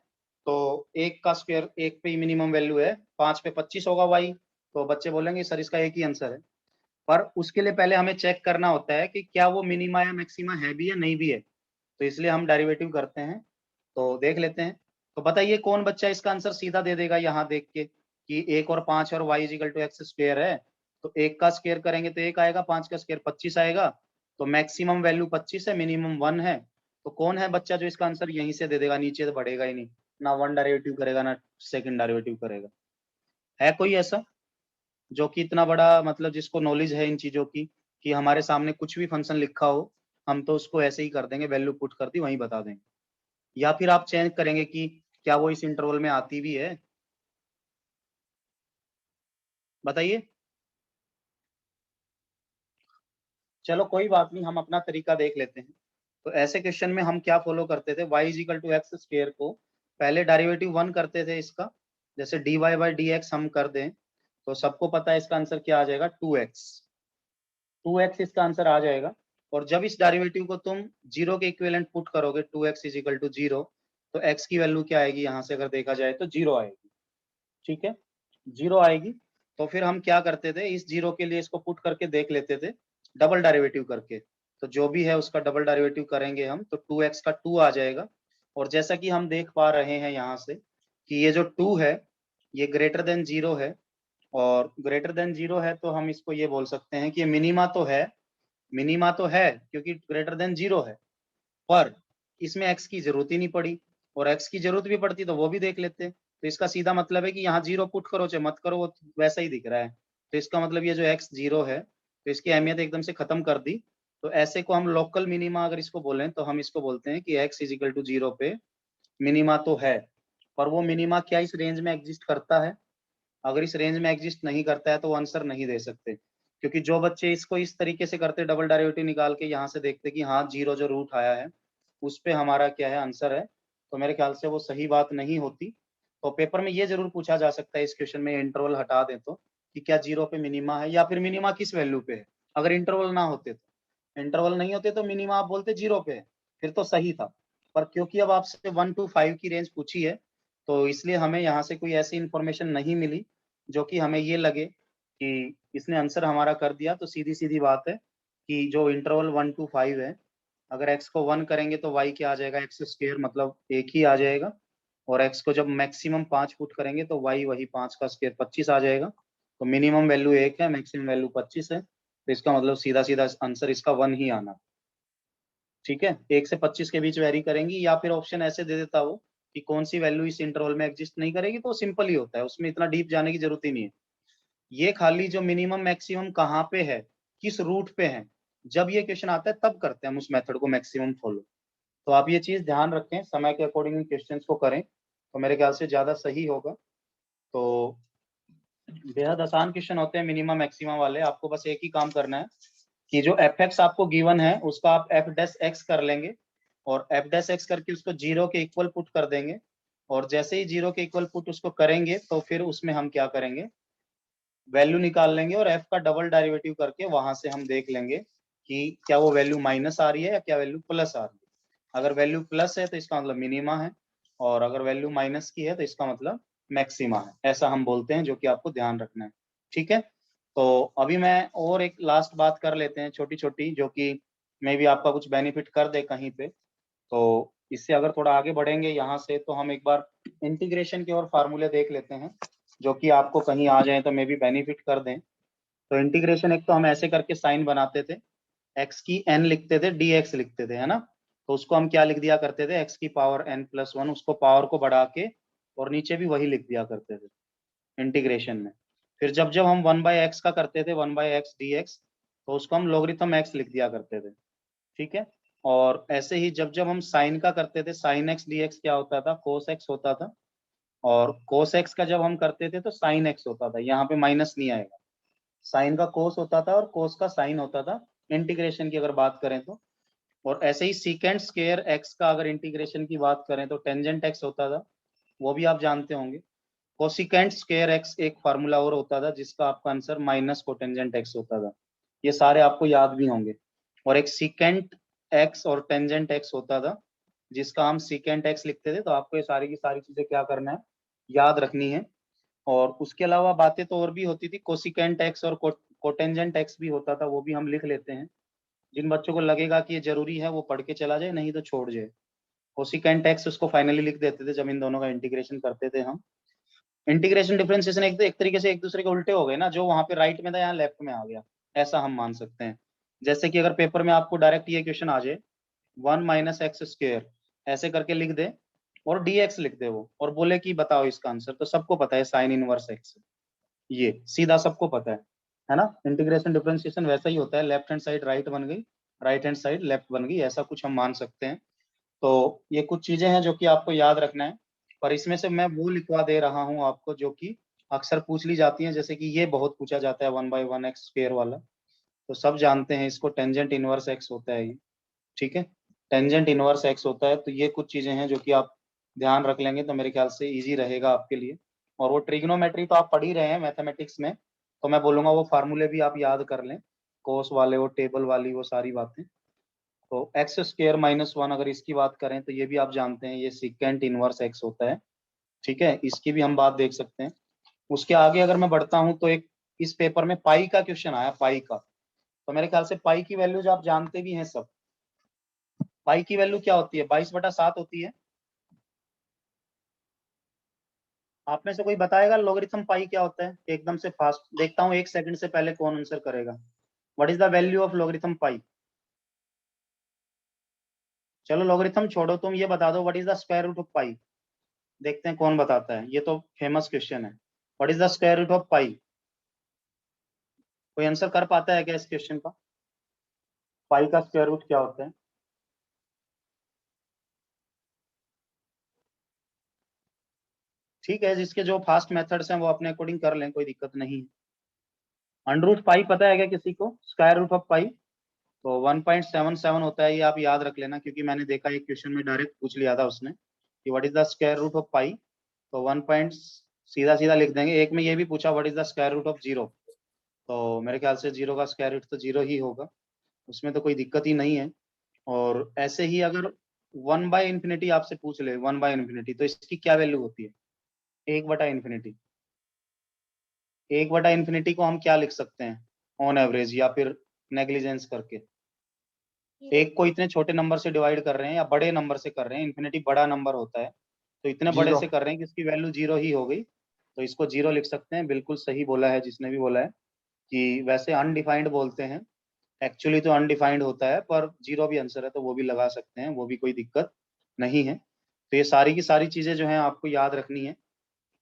तो 1 का स्क्वायर 1 पे ही मिनिमम वैल्यू है, 5 पे 25 होगा y। तो बच्चे बोलेंगे सर इसका एक ही आंसर है। पर उसके लिए पहले हमें चेक करना होता है कि क्या वो मिनिमा या मैक्सिमा है भी या नहीं भी है। तो इसलिए हम डेरिवेटिव करते हैं। तो देख लेते हैं। तो बताइए कौन बच्चा इसका आंसर सीधा दे देगा यहाँ देख के कि 1 और 5 और y is equal to x square है। तो 1 का स्क्वायर करेंगे तो 1 आएगा, 5 का स्क्वायर 25 आएगा। तो मैक्सिमम वैल्यू 25 है, मिनिमम 1 है। तो कौन है बच्चा जो इसका आंसर यहीं से दे देगा, नीचे तो बढ़ेगा ही नहीं, ना 1 डेरिवेटिव करेगा ना सेकंड डेरिवेटिव करेगा। है कोई ऐसा जो कि इतना बड़ा मतलब जिसको नॉलेज है इन चीजों की कि हमारे सामने कुछ भी फंक्शन लिखा हो हम तो उसको ऐसे ही कर देंगे, वैल्यू पुट कर दी वहीं बता देंगे, या फिर आप चेंज करेंगे कि क्या वो इस इंटरवल में आती भी है? बताइए। चलो कोई बात नहीं, हम अपना तरीका देख लेते हैं। तो ऐसे क्वेश्चन में हम क्या फॉलो करते थे, y is equal to x square को पहले डेरिवेटिव 1 करते थे इसका, जैसे dy बाई dx हम कर दें तो सबको पता है इसका आंसर क्या आ जाएगा, 2x इसका आंसर आ जाएगा। और जब इस डेरिवेटिव को तुम 0 के इक्विवेलेंट पुट करोगे 2x इज इक्वल टू 0, तो x की वैल्यू क्या आएगी, यहाँ से अगर देखा जाए तो 0 आएगी। ठीक है, 0 आएगी। तो फिर हम क्या करते थे, इस 0 के लिए इसको पुट करके देख लेते थे डबल डेरिवेटिव करके। तो जो भी है उसका डबल डेरिवेटिव करेंगे हम तो 2x का 2 आ जाएगा। और जैसा कि हम देख पा रहे हैं यहाँ से कि ये जो 2 है ये ग्रेटर देन 0 है, और ग्रेटर देन 0 है तो हम इसको ये बोल सकते हैं कि ये मिनिमा तो है क्योंकि ग्रेटर देन 0 है। पर इसमें x की जरूरत ही नहीं पड़ी, और x की जरूरत भी पड़ती तो वो भी देख लेते। तो इसका सीधा मतलब है कि यहाँ 0 पुट करो चाहे मत करो वो वैसा ही दिख रहा है। तो इसका मतलब ये जो x 0 है तो इसकी अहमियत एकदम से खत्म कर दी। तो ऐसे को हम लोकल मिनिमा अगर इसको बोलें तो हम इसको बोलते हैं कि x इज इक्वल टू 0 पे मिनिमा तो है, पर वो मिनिमा क्या इस रेंज में एग्जिस्ट करता है? अगर इस रेंज में एग्जिस्ट नहीं करता है तो आंसर नहीं दे सकते, क्योंकि जो बच्चे इसको इस तरीके से करते डबल डेरिवेटिव निकाल के यहाँ से देखते कि हाँ 0 जो रूट आया है उस पे हमारा क्या है आंसर है, तो मेरे ख्याल से वो सही बात नहीं होती। तो पेपर में ये जरूर पूछा जा सकता है इस क्वेश्चन में, इंटरवल हटा दें तो, कि क्या 0 पे मिनिमा है या फिर मिनिमा किस वैल्यू पे है। अगर इंटरवल ना होते तो, इंटरवल नहीं होते तो मिनिमा आप बोलते 0 पे है, फिर तो सही था। पर क्योंकि अब आपसे 1 to 5 की रेंज पूछी है तो इसलिए हमें यहाँ से कोई ऐसी इंफॉर्मेशन नहीं मिली जो कि हमें ये लगे कि इसने आंसर हमारा कर दिया। तो सीधी सीधी बात है कि जो इंटरवल 1 to 5 है, अगर x को 1 करेंगे तो y क्या आ जाएगा, एक्स स्क्वायर मतलब 1 ही आ जाएगा। और x को जब मैक्सिमम 5 पुट करेंगे तो y वही 5 का स्क्वायर 25 आ जाएगा। तो मिनिमम वैल्यू 1 है, मैक्सिमम वैल्यू 25 है, तो इसका मतलब सीधा सीधा आंसर इसका 1 ही आना। ठीक है, 1 से 25 के बीच वेरी करेंगी, या फिर ऑप्शन ऐसे दे देता वो कि कौन सी वैल्यू इस इंटरवल में एग्जिस्ट नहीं करेगी, तो सिंपल ही होता है, उसमें इतना डीप जाने की जरूरत ही नहीं है। ये खाली जो मिनिमम मैक्सिमम कहाँ पे है, किस रूट पे है, जब ये क्वेश्चन आता है तब करते हैं हम उस मेथड को मैक्सिमम फॉलो। तो आप ये चीज ध्यान रखें, समय के अकॉर्डिंग क्वेश्चंस को करें तो मेरे ख्याल से ज्यादा सही होगा। तो बेहद आसान क्वेश्चन होते हैं मिनिमम मैक्सिमम वाले, आपको बस एक ही काम करना है कि जो एफ एक्स आपको गिवन है उसका आप एफ डैश एक्स कर लेंगे, और एफ डैश एक्स करके उसको 0 के इक्वल पुट कर देंगे। और जैसे ही 0 के इक्वल पुट उसको करेंगे तो फिर उसमें हम क्या करेंगे, वैल्यू निकाल लेंगे और f का डबल डेरिवेटिव करके वहां से हम देख लेंगे कि क्या वो वैल्यू माइनस आ रही है या क्या वैल्यू प्लस आ रही है। अगर वैल्यू प्लस है तो इसका मतलब मिनिमा है, और अगर वैल्यू माइनस की है तो इसका मतलब मैक्सिमा है। ऐसा हम बोलते हैं, जो कि आपको ध्यान रखना है। ठीक है, तो अभी मैं और एक लास्ट बात कर लेते हैं छोटी छोटी, जो कि मे भी आपका कुछ बेनिफिट कर दे कहीं पे। तो इससे अगर थोड़ा आगे बढ़ेंगे यहाँ से, तो हम एक बार इंटीग्रेशन के और फार्मूले देख लेते हैं, जो कि आपको कहीं आ जाए तो मे भी बेनिफिट कर दें। तो इंटीग्रेशन एक तो हम ऐसे करके साइन बनाते थे, x की n लिखते थे, dx लिखते थे, है ना। तो उसको हम क्या लिख दिया करते थे, x की पावर n+1, उसको पावर को बढ़ा के और नीचे भी वही लिख दिया करते थे इंटीग्रेशन में। फिर जब जब हम 1/x का करते थे, 1/x dx, तो उसको हम लोगरिथम x लिख दिया करते थे। ठीक है, और ऐसे ही जब जब हम साइन का करते थे, साइन x dx क्या होता था, कोस x होता था। और कोस x का जब हम करते थे तो साइन x होता था, यहाँ पे माइनस नहीं आएगा। साइन का कोस होता था और कोस का साइन होता था, इंटीग्रेशन की अगर बात करें तो। और ऐसे ही सीकेंट स्क्वायर x का अगर इंटीग्रेशन की बात करें तो टेंजेंट x होता था, वो भी आप जानते होंगे। कोसिकेंट स्क्वायर x एक फार्मूला और होता था, जिसका आपका आंसर माइनस कोटेंजेंट x होता था। ये सारे आपको याद भी होंगे। और एक सीकेंट x और टेंजेंट x होता था, जिसका हम सीकेंट x लिखते थे। तो आपको ये सारी की सारी चीजें क्या करना है, याद रखनी है। और उसके अलावा बातें तो और भी होती थी, कोसिकेंट x और कोटेंजेंट x भी होता था, वो भी हम लिख लेते हैं। जिन बच्चों को लगेगा कि ये जरूरी है वो पढ़ के चला जाए, नहीं तो छोड़ जाए। कोसिकेंट x उसको फाइनली लिख देते थे जब इन दोनों का इंटीग्रेशन करते थे हम। इंटीग्रेशन डिफरेंशिएशन एक तरीके से एक दूसरे के उल्टे हो गए ना, जो वहां पे राइट में था यहाँ लेफ्ट में आ गया, ऐसा हम मान सकते हैं। जैसे कि अगर पेपर में आपको डायरेक्ट ये क्वेश्चन आ जाए, 1 - x² ऐसे करके लिख दे और dx लिख दे वो, और बोले कि बताओ इसका आंसर, तो सबको पता है साइन इनवर्स x, ये सीधा सबको पता है ना। इंटीग्रेशन डिफरेंशिएशन वैसा ही होता है, लेफ्ट हैंड साइड राइट बन गई, राइट हैंड साइड लेफ्ट बन गई, ऐसा कुछ हम मान सकते हैं। तो ये कुछ चीजें हैं जो कि आपको याद रखना है। पर इसमें से मैं वो लिखवा दे रहा हूँ आपको जो कि अक्सर पूछ ली जाती है, जैसे कि ये बहुत पूछा जाता है 1/1 x² वाला। तो सब जानते हैं इसको, टेंजेंट इनवर्स x होता है ये। ठीक है, टेंजेंट इनवर्स x होता है। तो ये कुछ चीजें हैं जो कि आप ध्यान रख लेंगे तो मेरे ख्याल से इजी रहेगा आपके लिए। और वो ट्रिग्नोमेट्री तो आप पढ़ ही रहे हैं मैथमेटिक्स में, तो मैं बोलूंगा वो फार्मूले भी आप याद कर लें, कोस वाले, वो टेबल वाली, वो सारी बातें। तो x² - 1 अगर इसकी बात करें तो ये भी आप जानते हैं, ये सीकेंट इनवर्स x होता है। ठीक है, इसकी भी हम बात देख सकते हैं। उसके आगे अगर मैं बढ़ता हूं तो एक इस पेपर में पाई का क्वेश्चन आया, पाई का। तो मेरे ख्याल से पाई की वैल्यूज आप जानते भी हैं सब। पाई की वैल्यू क्या होती है, 22/7 होती है। आप में से कोई बताएगा लॉगरिथम पाई क्या होता है, एकदम से फास्ट देखता हूँ, 1 सेकंड से पहले कौन आंसर करेगा। What is the value of logarithm pi. चलो लॉगरिथम छोड़ो, तुम ये बता दो what is the square root of pi. देखते हैं कौन बताता है, ये तो फेमस क्वेश्चन है। What is the square root of pi, कोई आंसर कर पाता है क्या इस क्वेश्चन का। पाई का स्क्वायर रूट क्या होता है। ठीक है, जिसके जो फास्ट मेथड्स हैं वो अपने अकॉर्डिंग कर लें, कोई दिक्कत नहीं है। अंडर रूट पाई पता है क्या किसी को, स्क्वायर रूट ऑफ पाई। तो 1.77 होता है, ये आप याद रख लेना, क्योंकि मैंने देखा एक क्वेश्चन में डायरेक्ट पूछ लिया था उसने कि what is the square root of pi. तो 1 पॉइंट सीधा सीधा लिख देंगे। एक में ये भी पूछा what is the square root of 0, तो मेरे ख्याल से 0 का स्क्वायर रूट तो 0 ही होगा, उसमें तो कोई दिक्कत ही नहीं है। और ऐसे ही अगर 1/∞ आपसे पूछ ले, 1/∞, तो इसकी क्या वैल्यू होती है, 1/∞। 1/∞ को हम क्या लिख सकते हैं, ऑन एवरेज या फिर नेग्लिजेंस करके। एक को इतने छोटे नंबर से डिवाइड कर रहे हैं या बड़े नंबर से कर रहे हैं, इन्फिनिटी बड़ा नंबर होता है, तो इतने बड़े 0। से कर रहे हैं कि इसकी वैल्यू 0 ही हो गई, तो इसको 0 लिख सकते हैं। बिल्कुल सही बोला है जिसने भी बोला है कि वैसे अनडिफाइंड बोलते हैं, एक्चुअली तो अनडिफाइंड होता है, पर 0 भी आंसर है तो वो भी लगा सकते हैं, वो भी कोई दिक्कत नहीं है। तो ये सारी की सारी चीजें जो है आपको याद रखनी है।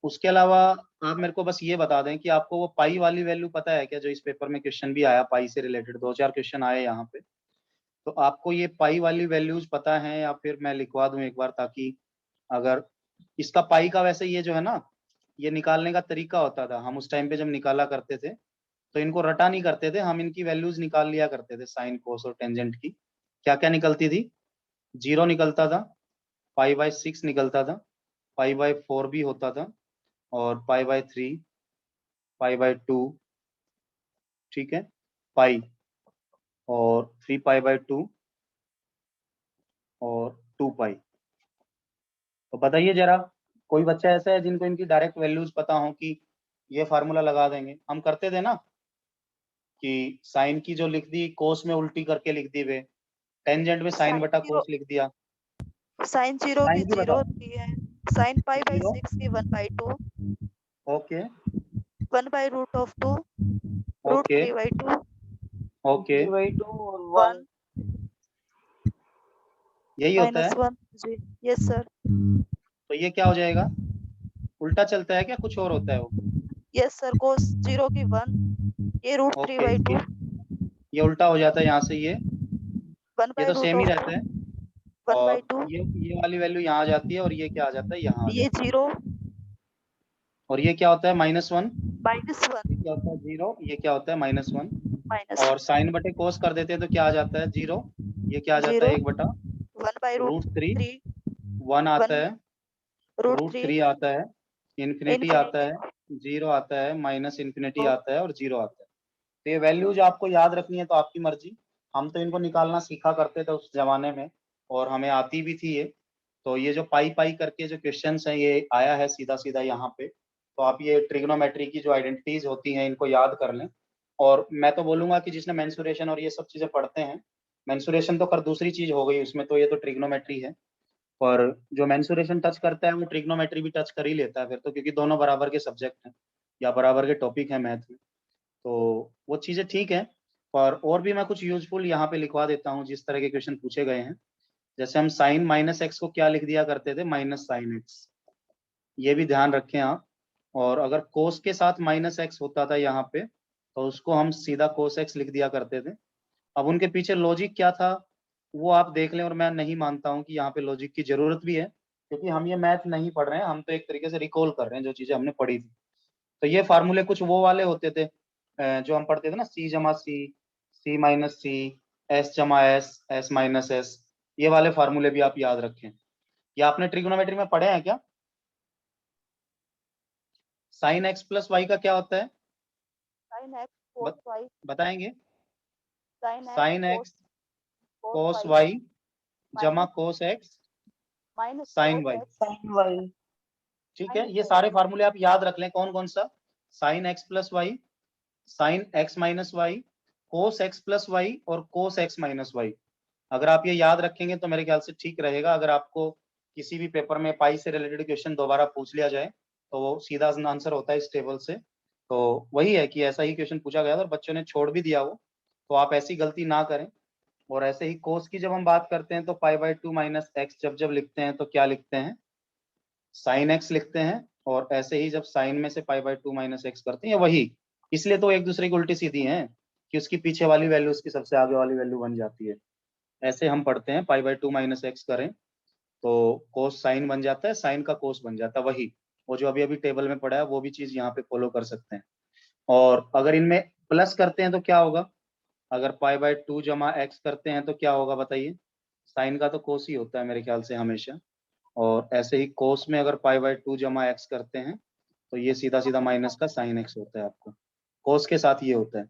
उसके अलावा आप मेरे को बस ये बता दें कि आपको वो पाई वाली वैल्यू पता है क्या, जो इस पेपर में क्वेश्चन भी आया पाई से रिलेटेड, 2-4 क्वेश्चन आए यहाँ पे। तो आपको ये पाई वाली वैल्यूज पता है या फिर मैं लिखवा दूं एक बार, ताकि अगर इसका पाई का, वैसे ये जो है ना, ये निकालने का तरीका होता था, हम उस टाइम पे जब निकाला करते थे तो इनको रटा नहीं करते थे, हम इनकी वैल्यूज निकाल लिया करते थे, साइन कोस और टेंजेंट की। क्या क्या निकलती थी, 0 निकलता था, π/6 निकलता था, π/4 भी होता था, और π/3, पाई बाय 2, ठीक है, पाई, और 3 पाई बाय 2 और 2 पाई। तो बताइए जरा, कोई बच्चा ऐसा है जिनको इनकी डायरेक्ट वैल्यूज पता हो कि ये फार्मूला लगा देंगे? हम करते थे ना कि साइन की जो लिख दी कोस में उल्टी करके लिख दी वे, टेंजेंट में साइन साइन बटा जीरो, कोस लिख दिया। साइन जीरो की साइन की जीरो बताओ। होती है, साइन पाई बाई जीरो, 6 की 1/2, ओके 1/√2, रूट ओके 3/2, ओके, 3/2 और 1 यही होता है। -1 जी, यस सर, तो ये क्या हो जाएगा? उल्टा चलता है क्या, कुछ और होता है वो? यस सर, कोस 0 की 1, ये रूट ओके, 3/2, ये उल्टा हो जाता है यहाँ से, ये तो सेम ही रहता है। और 1/2, ये वाली वैल्यू यहाँ आ जाती है और ये क्या आ जाता है, यहाँ आ ये जाता है। 0 और ये क्या होता है, -1, -1 ये क्या होता है 0, ये क्या होता है -1। माइनस और साइन बटे कोस कर देते हैं तो क्या आ जाता है, 0, ये क्या आ जाता 0, है 1 बटा 1/√3, √3, 1 आता 1 है, √3 √3 आता है, इन्फिनिटी आता इन्फिनिटी, है, 0 आता है, माइनस इन्फिनिटी तो आता है और 0 आता है। तो ये वैल्यूज आपको याद रखनी है तो आपकी मर्जी। हम तो इनको निकालना सीखा करते थे उस जमाने में, और हमें आती भी थी ये। तो ये जो पाई पाई करके जो क्वेश्चंस हैं ये आया है सीधा सीधा यहाँ पे। तो आप ये ट्रिग्नोमेट्री की जो आइडेंटिटीज होती हैं इनको याद कर लें। और मैं तो बोलूंगा कि जिसने मेंसुरेशन और ये सब चीजें पढ़ते हैं, मेंसुरेशन तो कर दूसरी चीज हो गई उसमें, तो ये तो ट्रिग्नोमेट्री है। पर जो मेंसुरेशन टच करता है वो ट्रिग्नोमेट्री भी टच कर ही लेता है फिर तो, क्योंकि दोनों बराबर के सब्जेक्ट हैं या बराबर के टॉपिक हैं मैथ में। तो वो चीजें ठीक है। और भी मैं कुछ यूजफुल यहाँ पे लिखवा देता हूँ जिस तरह के क्वेश्चन पूछे गए हैं। जैसे हम साइन -x को क्या लिख दिया करते थे, -sin x, ये भी ध्यान रखें आप। और अगर कोस के साथ -x होता था यहाँ पे तो उसको हम सीधा कोस x लिख दिया करते थे। अब उनके पीछे लॉजिक क्या था वो आप देख लें, और मैं नहीं मानता हूँ कि यहाँ पे लॉजिक की जरूरत भी है, क्योंकि हम ये मैथ नहीं पढ़ रहे हैं, हम तो एक तरीके से रिकॉल कर रहे हैं जो चीजें हमने पढ़ी थी। तो ये फार्मूले कुछ वो वाले होते थे जो हम पढ़ते थे ना, C जमा C, C-C, S जमा S, S-S, ये वाले फार्मूले भी आप याद रखें। ये आपने ट्रिग्नोमेट्री में पढ़े हैं क्या? साइन x प्लस वाई का क्या होता है, sin x cos y, बताएंगे? sin x sine cos x cos y y जमा minus cos x minus sine cos y, x sin y, ठीक है। माइनस ये सारे फार्मूले आप याद रख लें। कौन कौन सा? Sine x plus Y, sine x minus Y, cos x plus Y और कोस x माइनस वाई। अगर आप ये याद रखेंगे तो मेरे ख्याल से ठीक रहेगा। अगर आपको किसी भी पेपर में पाई से रिलेटेड क्वेश्चन दोबारा पूछ लिया जाए तो वो सीधा आंसर होता है इस टेबल से। तो वही है कि ऐसा ही क्वेश्चन पूछा गया था और बच्चों ने छोड़ भी दिया वो, तो आप ऐसी गलती ना करें। और ऐसे ही कोस की जब हम बात करते हैं तो π/2 माइनस एक्स जब जब लिखते हैं तो क्या लिखते हैं, साइन एक्स लिखते हैं। और ऐसे ही जब साइन में से π/2 माइनस एक्स करते हैं वही, इसलिए तो एक दूसरे की उल्टी सीधी हैं कि उसकी पीछे वाली वैल्यू उसकी सबसे आगे वाली वैल्यू बन जाती है। ऐसे हम पढ़ते हैं π/2 माइनस एक्स करें तो कोस साइन बन जाता है, साइन का कोस बन जाता है। वही वो जो अभी अभी टेबल में पढ़ा है वो भी चीज यहाँ पे फॉलो कर सकते हैं। और अगर इनमें प्लस करते हैं तो क्या होगा, अगर π/2 जमा एक्स करते हैं तो क्या होगा बताइए? साइन का तो कोस ही होता है मेरे ख्याल से हमेशा। और ऐसे ही कोस में अगर π/2 जमा एक्स करते हैं तो ये सीधा सीधा माइनस का साइन एक्स होता है आपको, कोस के साथ ये होता है।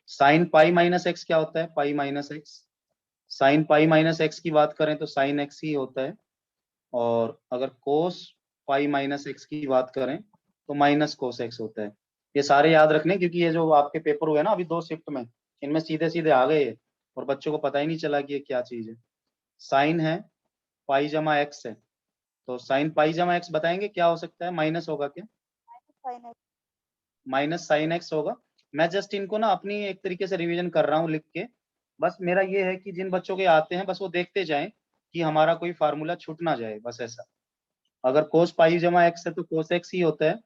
साइन पाई माइनस एक्स क्या होता है, pi minus x. Sine pi minus x की बात करें तो साइन एक्स ही होता है। और अगर कोस पाई माइनस एक्स की बात करें तो माइनस कोस एक्स होता है। ये सारे याद रखने, क्योंकि ये जो आपके पेपर हुए ना अभी 2 शिफ्ट में, इनमें सीधे सीधे आ गए ये, और बच्चों को पता ही नहीं चला कि ये क्या चीज है। साइन है पाई जमा एक्स है, तो साइन पाई जमा एक्स बताएंगे क्या हो सकता है, माइनस होगा क्या? sin x, minus sine x होगा। मैं जस्ट इनको ना अपनी एक तरीके से रिवीजन कर रहा हूँ लिख के। बस मेरा ये है कि जिन बच्चों के आते हैं बस वो देखते जाएं कि हमारा कोई फार्मूला छूट ना जाए, बस ऐसा। अगर कोस पाई जमा एक्स है तो कोस एक्स ही होता है।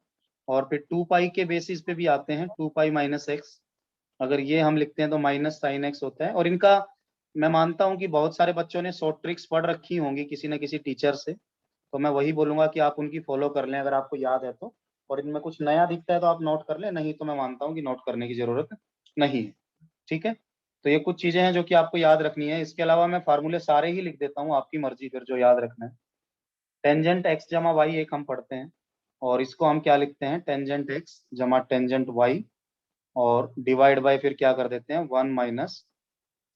और फिर 2 पाई के बेसिस पे भी आते हैं, 2 पाई माइनस एक्स, अगर ये हम लिखते हैं तो माइनस साइन एक्स होता है। और इनका मैं मानता हूँ कि बहुत सारे बच्चों ने शॉर्ट ट्रिक्स पढ़ रखी होंगी किसी न किसी टीचर से, तो मैं वही बोलूंगा कि आप उनकी फॉलो कर लें अगर आपको याद है तो। और इनमें कुछ नया दिखता है तो आप नोट कर लें, नहीं तो मैं मानता हूँ कि नोट करने की जरूरत नहीं है। ठीक है, तो ये कुछ चीजें हैं जो कि आपको याद रखनी है। इसके अलावा मैं फार्मूले सारे ही लिख देता हूँ, आपकी मर्जी फिर जो याद रखना है। टेंजेंट एक्स जमा वाई एक हम पढ़ते हैं, और इसको हम क्या लिखते हैं, टेंजेंट एक्स जमा टेंजेंट वाई, और डिवाइड बाय फिर क्या कर देते हैं 1 माइनस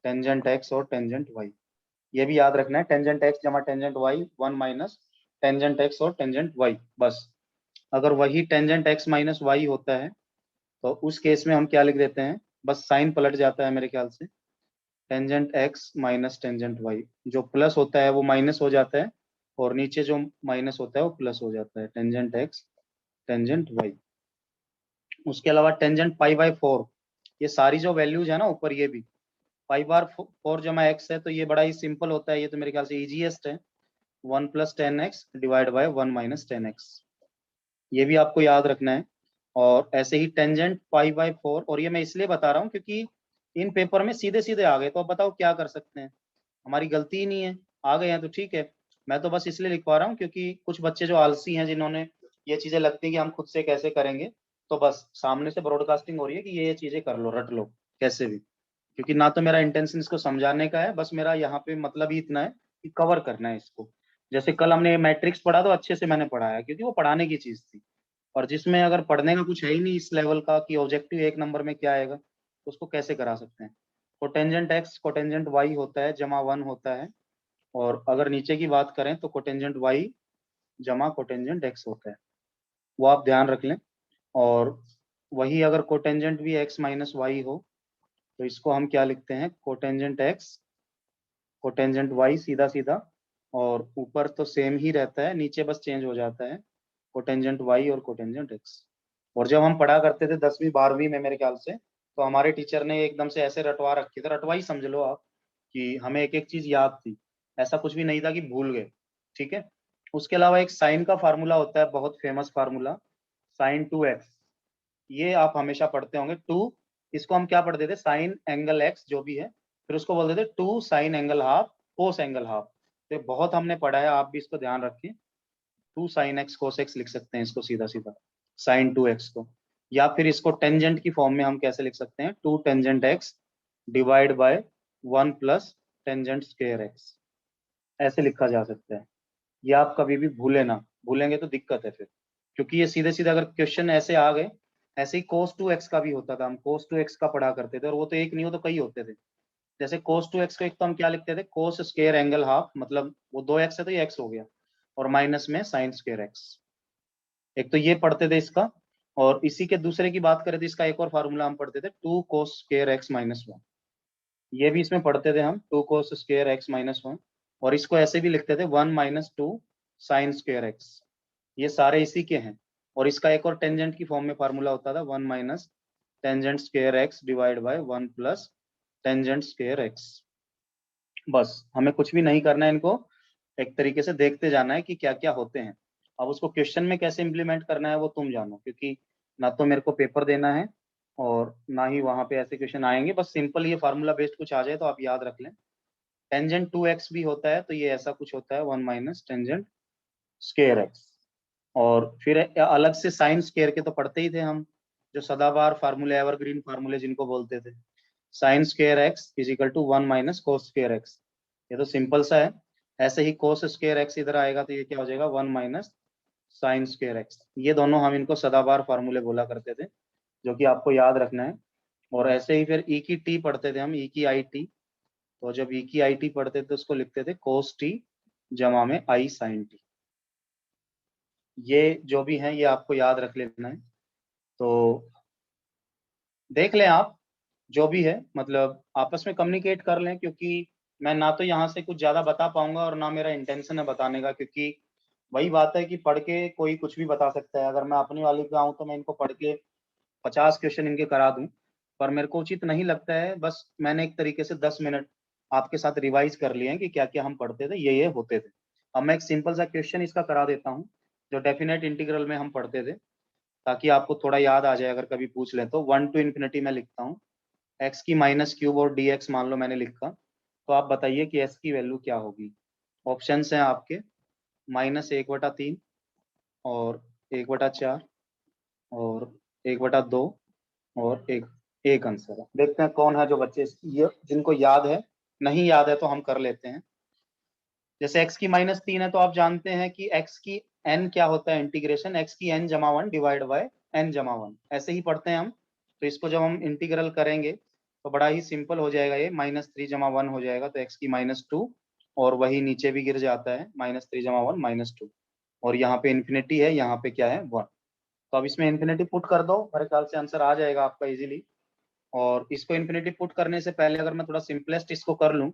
टेंजेंट एक्स और टेंजेंट वाई। ये भी याद रखना है, टेंजेंट एक्स जमा tangent y 1 minus tangent x और टेंजेंट वाई। बस अगर वही टेंजेंट एक्स माइनस वाई होता है तो उस केस में हम क्या लिख देते हैं, बस साइन पलट जाता है मेरे ख्याल से, tangent x minus tangent y, जो प्लस होता है वो माइनस हो जाता है और नीचे जो माइनस होता है वो प्लस हो जाता है, टेंजेंट एक्स टेंजेंट वाई। उसके अलावा टेंजेंट पाई बाय 4, ये सारी जो वैल्यूज है ना ऊपर, ये भी पाई बार 4 जमा एक्स है, तो ये बड़ा ही सिंपल होता है, ये तो मेरे ख्याल से इजीएस्ट है, 1 plus 10x divide by 1 minus 10x, ये भी आपको याद रखना है। और ऐसे ही टेंजेंट पाई बाय 4, और ये मैं इसलिए बता रहा हूँ क्योंकि इन पेपर में सीधे सीधे आ गए, तो अब बताओ क्या कर सकते हैं, हमारी गलती ही नहीं है, आ गए हैं तो ठीक है। मैं तो बस इसलिए लिखवा रहा हूँ क्योंकि कुछ बच्चे जो आलसी हैं, जिन्होंने ये चीजें लगती है कि हम खुद से कैसे करेंगे, तो बस सामने से ब्रॉडकास्टिंग हो रही है कि ये चीजें कर लो, रट लो कैसे भी, क्योंकि ना तो मेरा इंटेंशन इसको समझाने का है, बस मेरा यहाँ पे मतलब ही इतना है कि कवर करना है इसको। जैसे कल हमने मैट्रिक्स पढ़ा तो अच्छे से मैंने पढ़ाया क्योंकि वो पढ़ाने की चीज थी, और जिसमें अगर पढ़ने का कुछ है ही नहीं इस लेवल का कि ऑब्जेक्टिव 1 नंबर में क्या आएगा, तो उसको कैसे करा सकते हैं। कोटेंजेंट एक्स कोटेंजेंट वाई होता है जमा 1 होता है, और अगर नीचे की बात करें तो कोटेंजेंट वाई जमा कोटेंजेंट एक्स होता है, वो आप ध्यान रख लें। और वही अगर कोटेंजेंट भी एक्स माइनस वाई हो तो इसको हम क्या लिखते हैं, कोटेंजेंट एक्स कोटेंजेंट वाई सीधा सीधा, और ऊपर तो सेम ही रहता है, नीचे बस चेंज हो जाता है, कोटेंजेंट वाई और कोटेंजेंट एक्स। और जब हम पढ़ा करते थे 10वीं 12वीं में मेरे ख्याल से, तो हमारे टीचर ने एकदम से ऐसे रटवा रखे थे, रटवा ही समझ लो आप, कि हमें एक एक चीज याद थी, ऐसा कुछ भी नहीं था कि भूल गए, ठीक है। उसके अलावा एक साइन का फार्मूला होता है, बहुत फेमस फार्मूला, साइन 2x, ये आप हमेशा पढ़ते होंगे। 2, इसको हम क्या पढ़ते थे, साइन एंगल एक्स जो भी है, फिर उसको बोलते थे 2 साइन एंगल हाफ कोस एंगल हाफ। तो बहुत हमने पढ़ा है, आप भी इसको ध्यान रखें, 2 साइन एक्स कोस एक्स लिख सकते हैं इसको सीधा सीधा, साइन 2x को। या फिर इसको टेंजेंट की फॉर्म में हम कैसे लिख सकते हैं, 2 tangent x divide by 1 plus tangent square x, ऐसे लिखा जा सकता है। ये आप कभी भी भूले ना, भूलेंगे तो दिक्कत है फिर, क्योंकि ये सीधे सीधे अगर क्वेश्चन ऐसे आ गए, ऐसे ही cos 2x का भी होता था, हम cos 2x का पढ़ा करते थे, और वो तो एक नहीं हो तो कई होते थे। जैसे cos 2x को एक तो हम क्या लिखते थे, cos स्क्वायर एंगल हाफ, मतलब वो 2x है तो ये x हो गया, और माइनस में साइन स्क्वायर x, एक तो ये पढ़ते थे इसका। और इसी के दूसरे की बात करें तो इसका एक और फार्मूला हम पढ़ते थे, 2 cos स्क्वायर x माइनस 1, ये भी इसमें पढ़ते थे हम, 2 cos स्क्वायर x माइनस 1, और इसको ऐसे भी लिखते थे 1 माइनस 2 साइन स्क्वायर x, ये सारे इसी के हैं। और इसका एक और टेंजेंट की फॉर्म में फार्मूला होता था, 1 minus tangent square x divide by 1 plus tangent square x. बस हमें कुछ भी नहीं करना है, इनको एक तरीके से देखते जाना है कि क्या क्या होते हैं। अब उसको क्वेश्चन में कैसे इंप्लीमेंट करना है वो तुम जानो, क्योंकि ना तो मेरे को पेपर देना है और ना ही वहां पे ऐसे क्वेश्चन आएंगे। बस सिंपल ये फार्मूला बेस्ड कुछ आ जाए तो आप याद रख लें। टेंजेंट 2x भी होता है तो ये ऐसा कुछ होता है, 1 माइनस टेंजेंट स्क्वायर एक्स। और फिर अलग से साइन स्क्वायर के तो पढ़ते ही थे हम, जो सदाबहार फार्मूले, एवरग्रीन फार्मूले जिनको बोलते थे, sine square x is equal to 1 minus cos square x, ये तो सिंपल सा है। ऐसे ही कोस स्क्वायर एक्स इधर आएगा तो ये क्या हो जाएगा, 1 माइनस साइन स्क्वायर एक्स। ये दोनों हम इनको सदाबहार फार्मूले बोला करते थे, जो कि आपको याद रखना है। और ऐसे ही फिर ई की टी पढ़ते थे हम, ई की आई टी, तो जब ई की आई टी पढ़ते थे उसको लिखते थे कोस टी जमा में आई साइन टी। ये जो भी है ये आपको याद रख लेना है। तो देख लें आप, जो भी है मतलब आपस में कम्युनिकेट कर लें, क्योंकि मैं ना तो यहाँ से कुछ ज्यादा बता पाऊंगा और ना मेरा इंटेंशन है बताने का, क्योंकि वही बात है कि पढ़ के कोई कुछ भी बता सकता है। अगर मैं अपनी वाली पे आऊँ तो मैं इनको पढ़ के 50 क्वेश्चन इनके करा दूं, पर मेरे को उचित नहीं लगता है। बस मैंने एक तरीके से 10 मिनट आपके साथ रिवाइज कर लिए हैं कि क्या क्या हम पढ़ते थे, ये होते थे। अब मैं एक सिंपल सा क्वेश्चन इसका करा देता हूँ, जो डेफिनेट इंटीग्रल में हम पढ़ते थे, ताकि आपको थोड़ा याद आ जाए अगर कभी पूछ ले तो। 1 टू इन्फिनिटी मैं लिखता हूँ, एक्स की माइनस क्यूब और डी एक्स मान लो मैंने लिखा, तो आप बताइए कि एस की वैल्यू क्या होगी। ऑप्शन हैं आपके, -1/3 और 1/4 और 1/2 और एक आंसर है। देखते हैं कौन है जो बच्चे ये जिनको याद है, नहीं याद है तो हम कर लेते हैं। जैसे x की -3 है तो आप जानते हैं कि x की n क्या होता है इंटीग्रेशन x की n जमा 1 डिवाइड बाय n जमा 1, ऐसे ही पढ़ते हैं हम। तो इसको जब हम इंटीग्रल करेंगे तो बड़ा ही सिंपल हो जाएगा, ये -3 जमा 1 हो जाएगा, तो x की -2 और वही नीचे भी गिर जाता है, -3 जमा 1 -2, और यहाँ पे इन्फिनिटी है, यहाँ पे क्या है 1। तो अब इसमें इन्फिनिटी पुट कर दो, मेरे ख्याल से आंसर आ जाएगा आपका इजीली। और इसको इन्फिनिटी पुट करने से पहले अगर मैं थोड़ा सिंपलेस्ट इसको कर लूँ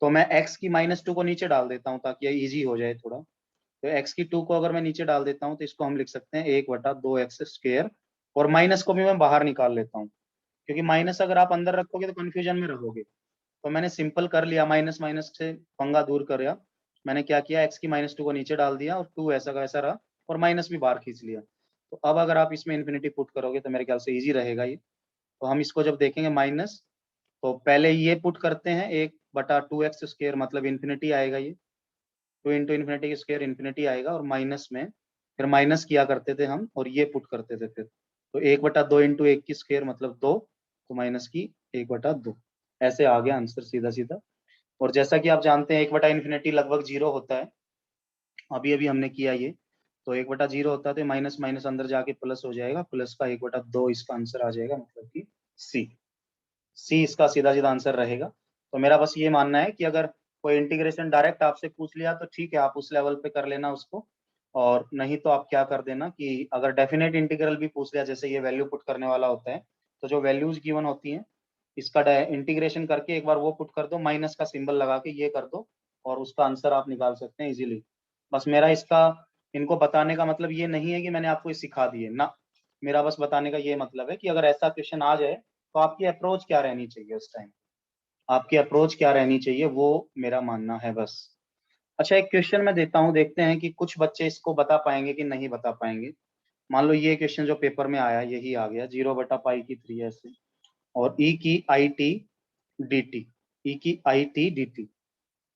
तो मैं x की -2 को नीचे डाल देता हूँ ताकि ये इजी हो जाए थोड़ा। तो x की 2 को अगर मैं नीचे डाल देता हूँ तो इसको हम लिख सकते हैं 1/2x², और माइनस को भी मैं बाहर निकाल लेता हूँ, क्योंकि माइनस अगर आप अंदर रखोगे तो कंफ्यूजन में रहोगे। तो मैंने सिंपल कर लिया, माइनस माइनस से पंगा दूर कर लिया। मैंने क्या किया, x की -2 को नीचे डाल दिया और 2 ऐसा का ऐसा रहा, और माइनस भी बाहर खींच लिया। तो अब अगर आप इसमें इन्फिनिटी पुट करोगे तो मेरे ख्याल से इजी रहेगा ये। तो हम इसको जब देखेंगे माइनस, तो पहले ये पुट करते हैं 1/2x², मतलब इन्फिनिटी आएगा, ये 2 इंटू इन्फिनिटी स्क्वायर इन्फिनिटी आएगा, और माइनस में फिर माइनस किया करते थे हम और ये पुट करते थे फिर। तो 1/2 इंटू 1 की स्क्वायर मतलब 2, तो माइनस की 1/2, ऐसे आ गया आंसर सीधा सीधा। और जैसा कि आप जानते हैं 1/∞ लगभग 0 होता है, अभी अभी हमने किया ये। तो 1/0 होता है तो माइनस माइनस अंदर जाके प्लस हो जाएगा, प्लस का 1/2 इसका आंसर आ जाएगा, मतलब कि सी इसका सीधा सीधा आंसर रहेगा। तो मेरा बस ये मानना है कि अगर कोई इंटीग्रेशन डायरेक्ट आपसे पूछ लिया तो ठीक है, आप उस लेवल पे कर लेना उसको, और नहीं तो आप क्या कर देना कि अगर डेफिनेट इंटीग्रल भी पूछ लिया, जैसे ये वैल्यू पुट करने वाला होता है, तो जो वैल्यूज गिवन होती हैं इसका इंटीग्रेशन करके एक बार वो पुट कर दो, माइनस का सिंबल लगा के ये कर दो, और उसका आंसर आप निकाल सकते हैं इजीली। बस मेरा इसका इनको बताने का मतलब ये नहीं है कि मैंने आपको ये सिखा दिए ना, मेरा बस बताने का ये मतलब है कि अगर ऐसा क्वेश्चन आ जाए तो आपकी अप्रोच क्या रहनी चाहिए उस टाइम, आपकी अप्रोच क्या रहनी चाहिए, वो मेरा मानना है बस। अच्छा, एक क्वेश्चन मैं देता हूँ, देखते हैं कि कुछ बच्चे इसको बता पाएंगे कि नहीं बता पाएंगे। मान लो ये क्वेश्चन जो पेपर में आया यही आ गया, 0/π3 ऐसे, और ई की आई टी डी टी, ई की आई टी डी टी,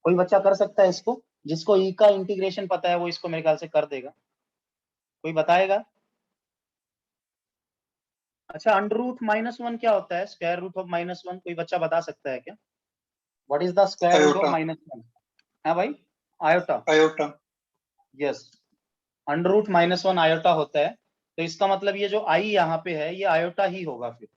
कोई बच्चा कर सकता है इसको? जिसको ई का इंटीग्रेशन पता है वो इसको मेरे ख्याल से कर देगा, कोई बताएगा? अच्छा, √-1 क्या होता है? स्क्वायर रूट ऑफ -1, कोई बच्चा बता सकता है क्या? What is the square root of iota -1? हाँ भाई, आयोटा। आयोटा यस, √-1 आयोटा होता है। तो इसका मतलब ये जो आई यहाँ पे है ये आयोटा ही होगा फिर,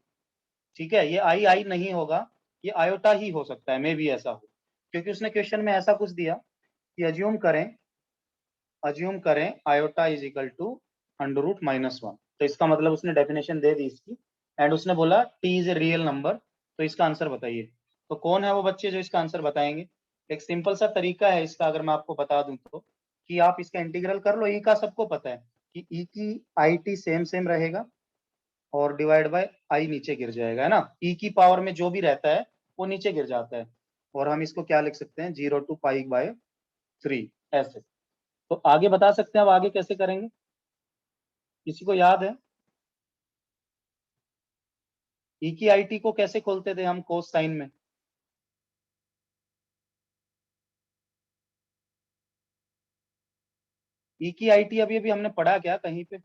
ठीक है? ये आई नहीं होगा, ये आयोटा ही हो सकता है, मे भी ऐसा हो, क्योंकि उसने क्वेश्चन में ऐसा कुछ दिया कि अज्यूम करें आयोटा इज इक्वल टू √-1। तो इसका मतलब उसने डेफिनेशन दे दी इसकी, एंड उसने बोला T is a real number. तो इसका आंसर बताइए। तो कौन है वो बच्चे जो इसका आंसर बताएंगे? एक सिंपल सा तरीका है इसका, अगर मैं आपको बता दूं तो, कि आप इसका इंटीग्रल कर लो। ई का सबको पता है कि ई की आई टी सेम सेम रहेगा और डिवाइड बाय आई नीचे गिर जाएगा, है ना? ई की पावर में जो भी रहता है वो नीचे गिर जाता है, और हम इसको क्या लिख सकते हैं, 0/π/3 ऐसे। तो आगे बता सकते हैं, अब आगे कैसे करेंगे, किसी को याद है? ई की आई टी को कैसे खोलते थे हम कोस साइन में? ई की आई टी अभी अभी हमने पढ़ा क्या कहीं पे?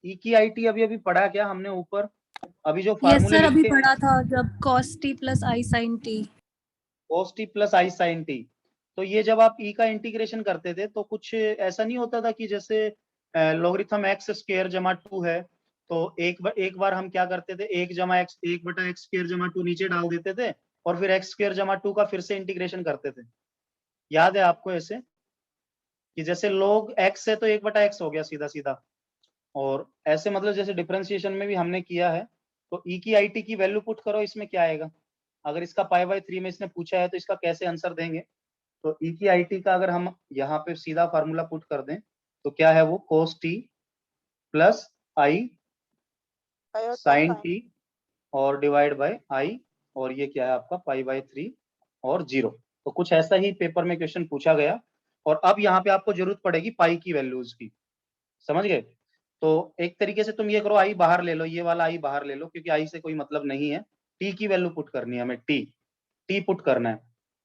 ई की आई टी अभी अभी पढ़ा क्या हमने ऊपर? अभी जो यस फार्मूले सर, अभी लिखते हैं, पढ़ा था जब cos t plus I sine T. cos t plus I sine T, तो ये जब आप ई का इंटीग्रेशन करते थे तो कुछ ऐसा नहीं होता था कि जैसे लॉगरिथम एक्स स्क्वायर जमा 2 है, तो एक बार हम क्या करते थे, 1/x² जमा 2 नीचे डाल देते थे, और फिर x² जमा 2 का फिर से इंटीग्रेशन करते थे। याद है आपको ऐसे कि जैसे log x है तो 1/x हो गया सीधा सीधा, और ऐसे मतलब जैसे डिफरेंशिएशन में भी हमने किया है। तो ई की आई टी की वैल्यू पुट करो, इसमें क्या आएगा? अगर इसका π/3 में इसने पूछा है तो इसका कैसे आंसर देंगे? तो ई की आई टी का अगर हम यहाँ पे सीधा फार्मूला पुट कर दें तो क्या है वो, cos t प्लस आई आयोटा साइन साइन। टी और डिवाइड बाय आई, और ये क्या है आपका π/3 और 0। तो कुछ ऐसा ही पेपर में क्वेश्चन पूछा गया, और अब यहाँ पे आपको जरूरत पड़ेगी पाई की वैल्यूज की, समझ गए? तो एक तरीके से तुम ये करो, आई बाहर ले लो, ये वाला आई बाहर ले लो, क्योंकि आई से कोई मतलब नहीं है। टी की वैल्यू पुट करनी है हमें, टी पुट करना है।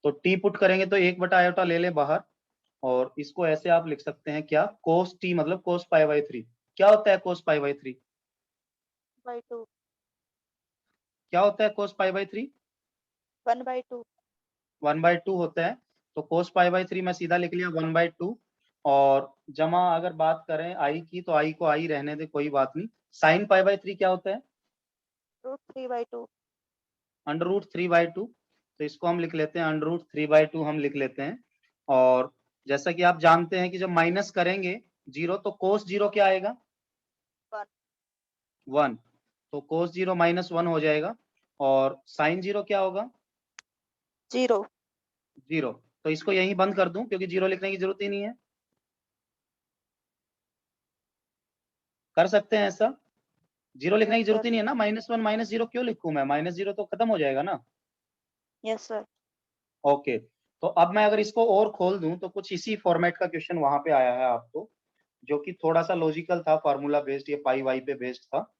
तो टी पुट करेंगे तो 1/i ले ले बाहर, और इसको ऐसे आप लिख सकते हैं क्या, cos t मतलब cos π/3। क्या होता है cos π/3? बाई 2। क्या होता है cos π/3? 1/2। 1/2 होता है, तो cos π/3 मैं सीधा लिख लिया 1/2, और जमा अगर बात करें आई की, तो आई को आई रहने दे, कोई बात नहीं। sin π/3 क्या होता है? √3/2। √3/2, तो इसको हम लिख लेते हैं √3/2 हम लिख लेते हैं। और जैसा कि आप जानते हैं कि जब माइनस करेंगे जीरो, तो cos 0 क्या आएगा? 1। तो cos 0 -1 हो जाएगा, और sin 0 क्या होगा? 0। 0। तो इसको यहीं बंद कर दूं, क्योंकि 0 लिखने की जरूरत ही नहीं है। कर सकते हैं ऐसा, 0 लिखने की यस जरूरत सर। ही नहीं है ना। -1 -0 क्यों लिखूं मैं? -0 तो खत्म हो जाएगा ना। Yes sir. ओके, तो अब मैं अगर इसको और खोल दूं, तो कुछ इसी फॉर्मेट का क्वेश्चन वहां पे आया है आपको, जो कि थोड़ा सा लॉजिकल था, फार्मूला बेस्ड, ये पाई वाई पे बेस्ड था।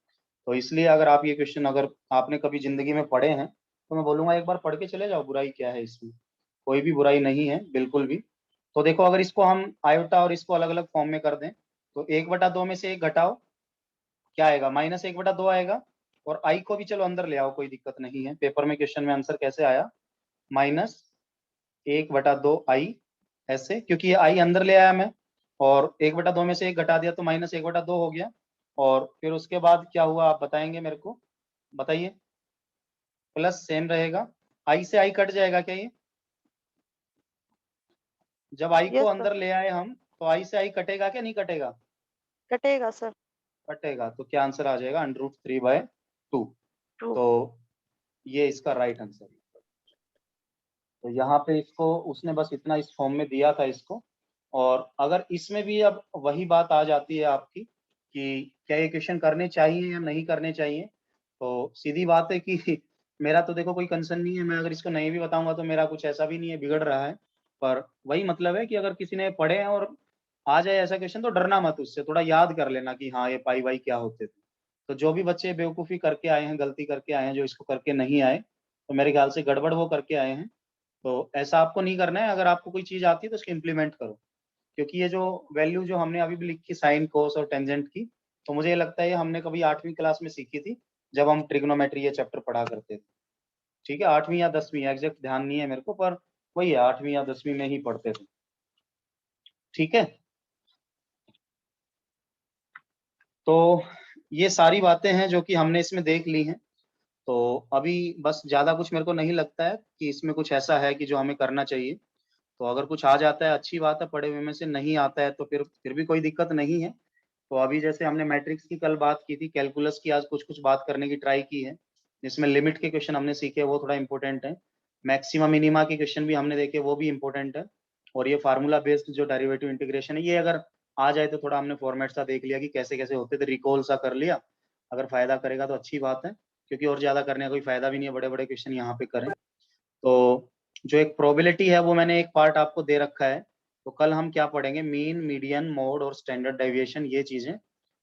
तो इसलिए अगर आप ये क्वेश्चन अगर आपने कभी जिंदगी में पढ़े हैं, तो मैं बोलूंगा एक बार पढ़ के चले जाओ, बुराई क्या है इसमें? कोई भी बुराई नहीं है बिल्कुल भी। तो देखो, अगर इसको हम आयोटा और इसको अलग अलग फॉर्म में कर दें, तो 1/2 में से 1 घटाओ, क्या आएगा? -1/2 आएगा। और आई को भी चलो अंदर ले आओ, कोई दिक्कत नहीं है। पेपर में क्वेश्चन में आंसर कैसे आया? -1/2 आई, ऐसे, क्योंकि ये आई अंदर ले आया मैं, और 1/2 में से 1 घटा दिया, तो -1/2 हो गया। और फिर उसके बाद क्या हुआ, आप बताएंगे मेरे को, बताइए। प्लस सेम रहेगा, आई से आई कट जाएगा क्या ये? जब आई को यस सर। अंदर ले आए हम, तो आई से आई कटेगा क्या, नहीं कटेगा? कटेगा सर। कटेगा, तो क्या आंसर आ जाएगा? √3/2। 2। तो ये इसका राइट आंसर है। तो यहाँ पे इसको उसने बस इतना इस फॉर्म में दिया था इसको। और अगर इसमें भी अब वही बात आ जाती है आपकी कि क्या ये क्वेश्चन करने चाहिए या नहीं करने चाहिए, तो सीधी बात है कि मेरा तो देखो कोई कंसर्न नहीं है, मैं अगर इसको नहीं भी बताऊंगा तो मेरा कुछ ऐसा भी नहीं है, बिगड़ रहा है। पर वही मतलब है कि अगर किसी ने पढ़े हैं और आ जाए ऐसा क्वेश्चन, तो डरना मत उससे, थोड़ा याद कर लेना कि हाँ ये पाई वाई क्या होते थे। तो जो भी बच्चे बेवकूफ़ी करके आए हैं, गलती करके आए हैं, जो इसको करके नहीं आए, तो मेरे ख्याल से गड़बड़ वो करके आए हैं। तो ऐसा आपको नहीं करना है। अगर आपको कोई चीज़ आती है तो उसको इम्प्लीमेंट करो, क्योंकि ये जो वैल्यू जो हमने अभी भी लिखी साइन, कोस और टेंजेंट की, तो मुझे ये लगता है ये हमने कभी 8वीं क्लास में सीखी थी, जब हम ट्रिग्नोमेट्री ये चैप्टर पढ़ा करते थे। ठीक है, 8वीं या 10वीं, एग्जैक्ट ध्यान नहीं है मेरे को, पर वही है, 8वीं या 10वीं में ही पढ़ते थे। ठीक है, तो ये सारी बातें हैं जो कि हमने इसमें देख ली हैं। तो अभी बस ज्यादा कुछ मेरे को नहीं लगता है कि इसमें कुछ ऐसा है कि जो हमें करना चाहिए। तो अगर कुछ आ जाता है अच्छी बात है, पढ़े हुए में से नहीं आता है तो फिर भी कोई दिक्कत नहीं है। तो अभी जैसे हमने मैट्रिक्स की कल बात की थी, कैलकुलस की आज कुछ कुछ बात करने की ट्राई की है, जिसमें लिमिट के क्वेश्चन हमने सीखे, वो थोड़ा इंपॉर्टेंट है। मैक्सिमम मिनिमा के क्वेश्चन भी हमने देखे, वो भी इंपॉर्टेंट है। और ये फार्मूला बेस्ड जो डेरिवेटिव इंटीग्रेशन है, ये अगर आ जाए तो थोड़ा हमने फॉर्मेट सा देख लिया कि कैसे कैसे होते थे, रिकॉल सा कर लिया। अगर फायदा करेगा तो अच्छी बात है, क्योंकि और ज्यादा करने का कोई फायदा भी नहीं है, बड़े बड़े क्वेश्चन यहाँ पे करें। तो जो एक प्रोबेबिलिटी है वो मैंने एक पार्ट आपको दे रखा है। तो कल हम क्या पढ़ेंगे? मीन, मीडियन, मोड और स्टैंडर्ड डेविएशन, ये चीजें।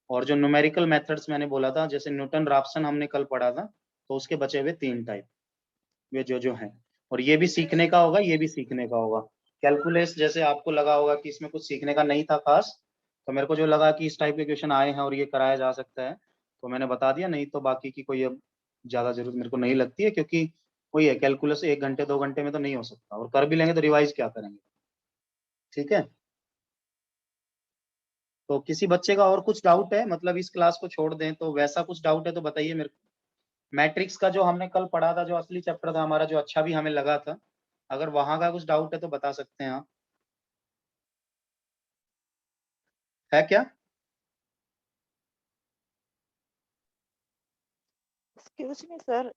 और जो न्यूमेरिकल मेथड्स मैंने बोला था, जैसे न्यूटन राफसन हमने कल पढ़ा था, तो उसके बचे हुए 3 टाइप, वे जो जो हैं। और ये भी सीखने का होगा, ये भी सीखने का होगा। कैलकुलस जैसे आपको लगा होगा कि इसमें कुछ सीखने का नहीं था खास, तो मेरे को जो लगा कि इस टाइप के क्वेश्चन आए हैं और ये कराया जा सकता है, तो मैंने बता दिया। नहीं तो बाकी की कोई अब ज्यादा जरूरत मेरे को नहीं लगती है, क्योंकि वही है, कैलकुलस 1 घंटे 2 घंटे में तो नहीं हो सकता, और कर भी लेंगे तो रिवाइज क्या करेंगे। ठीक है, तो किसी बच्चे का और कुछ डाउट है, मतलब इस क्लास को छोड़ दें तो वैसा कुछ डाउट है तो बताइए मेरे को। मैट्रिक्स का जो हमने कल पढ़ा था, जो असली चैप्टर था हमारा, जो अच्छा भी हमें लगा था, अगर वहां का कुछ डाउट है तो बता सकते हैं आप। है क्या? एक्सक्यूज मी सर,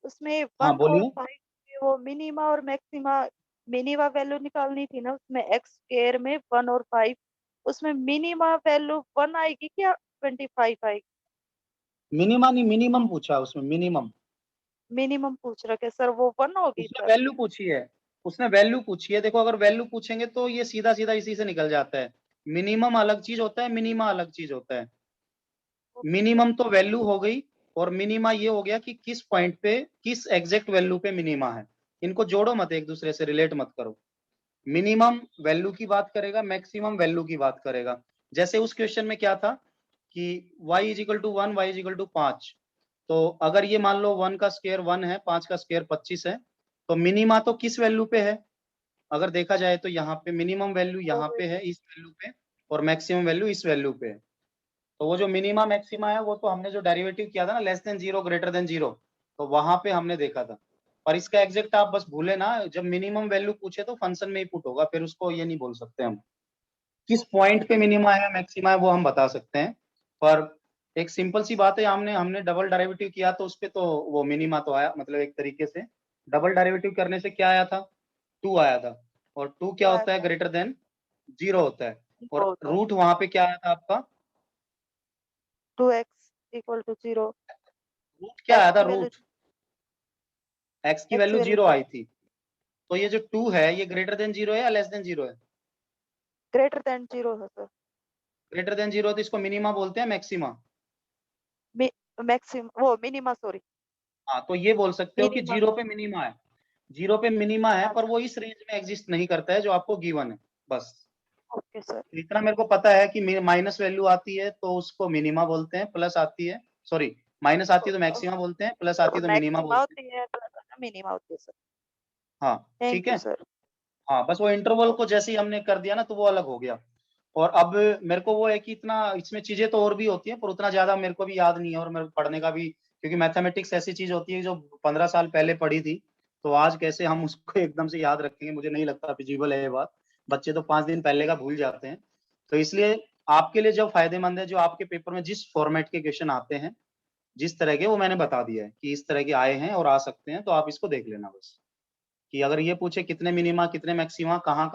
उसमें हाँ 1 और बोलिए। 5 में वो मिनिमा और मैक्सिमा, मिनिमा वैल्यू निकालनी थी ना उसमें, एक्स स्क्वायर में 1 और 5, उसमें मिनिमा वैल्यू 1 आएगी क्या 25 आएगी? मिनिमा नहीं, मिनिमम पूछा उसमें, मिनिमम। मिनिमम पूछ रखे सर, वो 1 होगी उसने सर? वैल्यू पूछी है, उसने वैल्यू पूछी है। देखो, अगर वैल्यू पूछेंगे तो ये सीधा सीधा इसी से निकल जाता है। मिनिमम अलग चीज होता है, मिनिमा अलग चीज होता है। Okay sir. मिनिमम तो वैल्यू हो गई, और मिनिमा ये हो गया कि किस पॉइंट पे, किस एग्जैक्ट वैल्यू पे मिनिमा है। इनको जोड़ो मत, एक दूसरे से रिलेट मत करो। मिनिमम वैल्यू की बात करेगा, मैक्सिमम वैल्यू की बात करेगा। जैसे उस क्वेश्चन में क्या था कि y = 1, y = 5। तो अगर ये मान लो 1 का स्क्वायर 1 है, 5 का स्क्वायर 25 है, तो मिनिमा तो किस वैल्यू पे है, अगर देखा जाए तो यहाँ पे मिनिमम वैल्यू यहाँ पे है इस वैल्यू पे, और मैक्सिमम वैल्यू इस वैल्यू पे है। तो वो जो मिनिमा मैक्सिमा है वो तो हमने जो डेरिवेटिव किया था ना, less than zero greater than zero, तो वहां पे हमने देखा था। पर इसका एग्जैक्ट आप बस भूले ना, जब मिनिमम वैल्यू पूछे तो फंक्शन में ही पुट होगा, फिर उसको ये नहीं बोल सकते हम किस पॉइंट पे मिनिमा है मैक्सिमा है, वो हम बता सकते हैं। पर एक सिंपल सी बात है, हमने हमने डबल डेरिवेटिव किया तो उसपे तो वो मिनिमा तो आया, मतलब एक तरीके से डबल डेरिवेटिव करने से क्या आया था, 2 आया था, और 2 क्या होता है, ग्रेटर देन 0 होता है। और रूट वहां पे क्या आया था आपका, 2x इक्वल टू 0। रूट क्या आया था, की रूट x की X वैल्यू value 0 0 आई थी। तो ये जो 2 है ये ग्रेटर देन 0 है या लेस देन 0 है, ग्रेटर देन 0 है सर। ग्रेटर देन 0 तो इसको मिनिमा बोलते हैं मैक्सिमा। मैक्सिम वो मिनिमा सॉरी। हाँ, तो ये बोल सकते हो कि मिनिमा 0 पे मिनिमा है, 0 पे मिनिमा है, पर अच्छा। वो इस रेंज में एग्जिस्ट नहीं करता है जो आपको गिवन है, बस। Okay sir. तो इतना मेरे को पता है कि माइनस वैल्यू आती है तो उसको मिनिमा बोलते हैं, प्लस आती है, सॉरी माइनस आती है तो मैक्सिमा बोलते हैं, प्लस आती है तो मिनिमा मैक्सिमा बोलते हैं। होती है मिनिमा होती है सर। हाँ ठीक थैंक है। You sir. हाँ, बस वो इंटरवल को जैसे ही हमने कर दिया ना तो वो अलग हो गया। और अब मेरे को वो है कि इतना इसमें चीजें तो और भी होती हैं, पर उतना ज्यादा मेरे को भी याद नहीं है, और मेरे को पढ़ने का भी, क्योंकि मैथमेटिक्स ऐसी चीज होती है जो 15 साल पहले पढ़ी थी, तो आज कैसे हम उसको एकदम से याद रखेंगे, मुझे नहीं लगता फिजिबल है ये बात। बच्चे तो 5 दिन पहले का भूल जाते हैं। तो इसलिए आपके लिए जो फायदेमंद है, जो आपके पेपर में जिस फॉर्मेट के क्वेश्चन आते हैं जिस तरह के, वो मैंने बता दिया है कि इस तरह के आए हैं और आ सकते हैं, तो आप इसको देख लेना बस, कि अगर ये पूछे कितने मिनिमा कितने मैक्सिमा कहाँ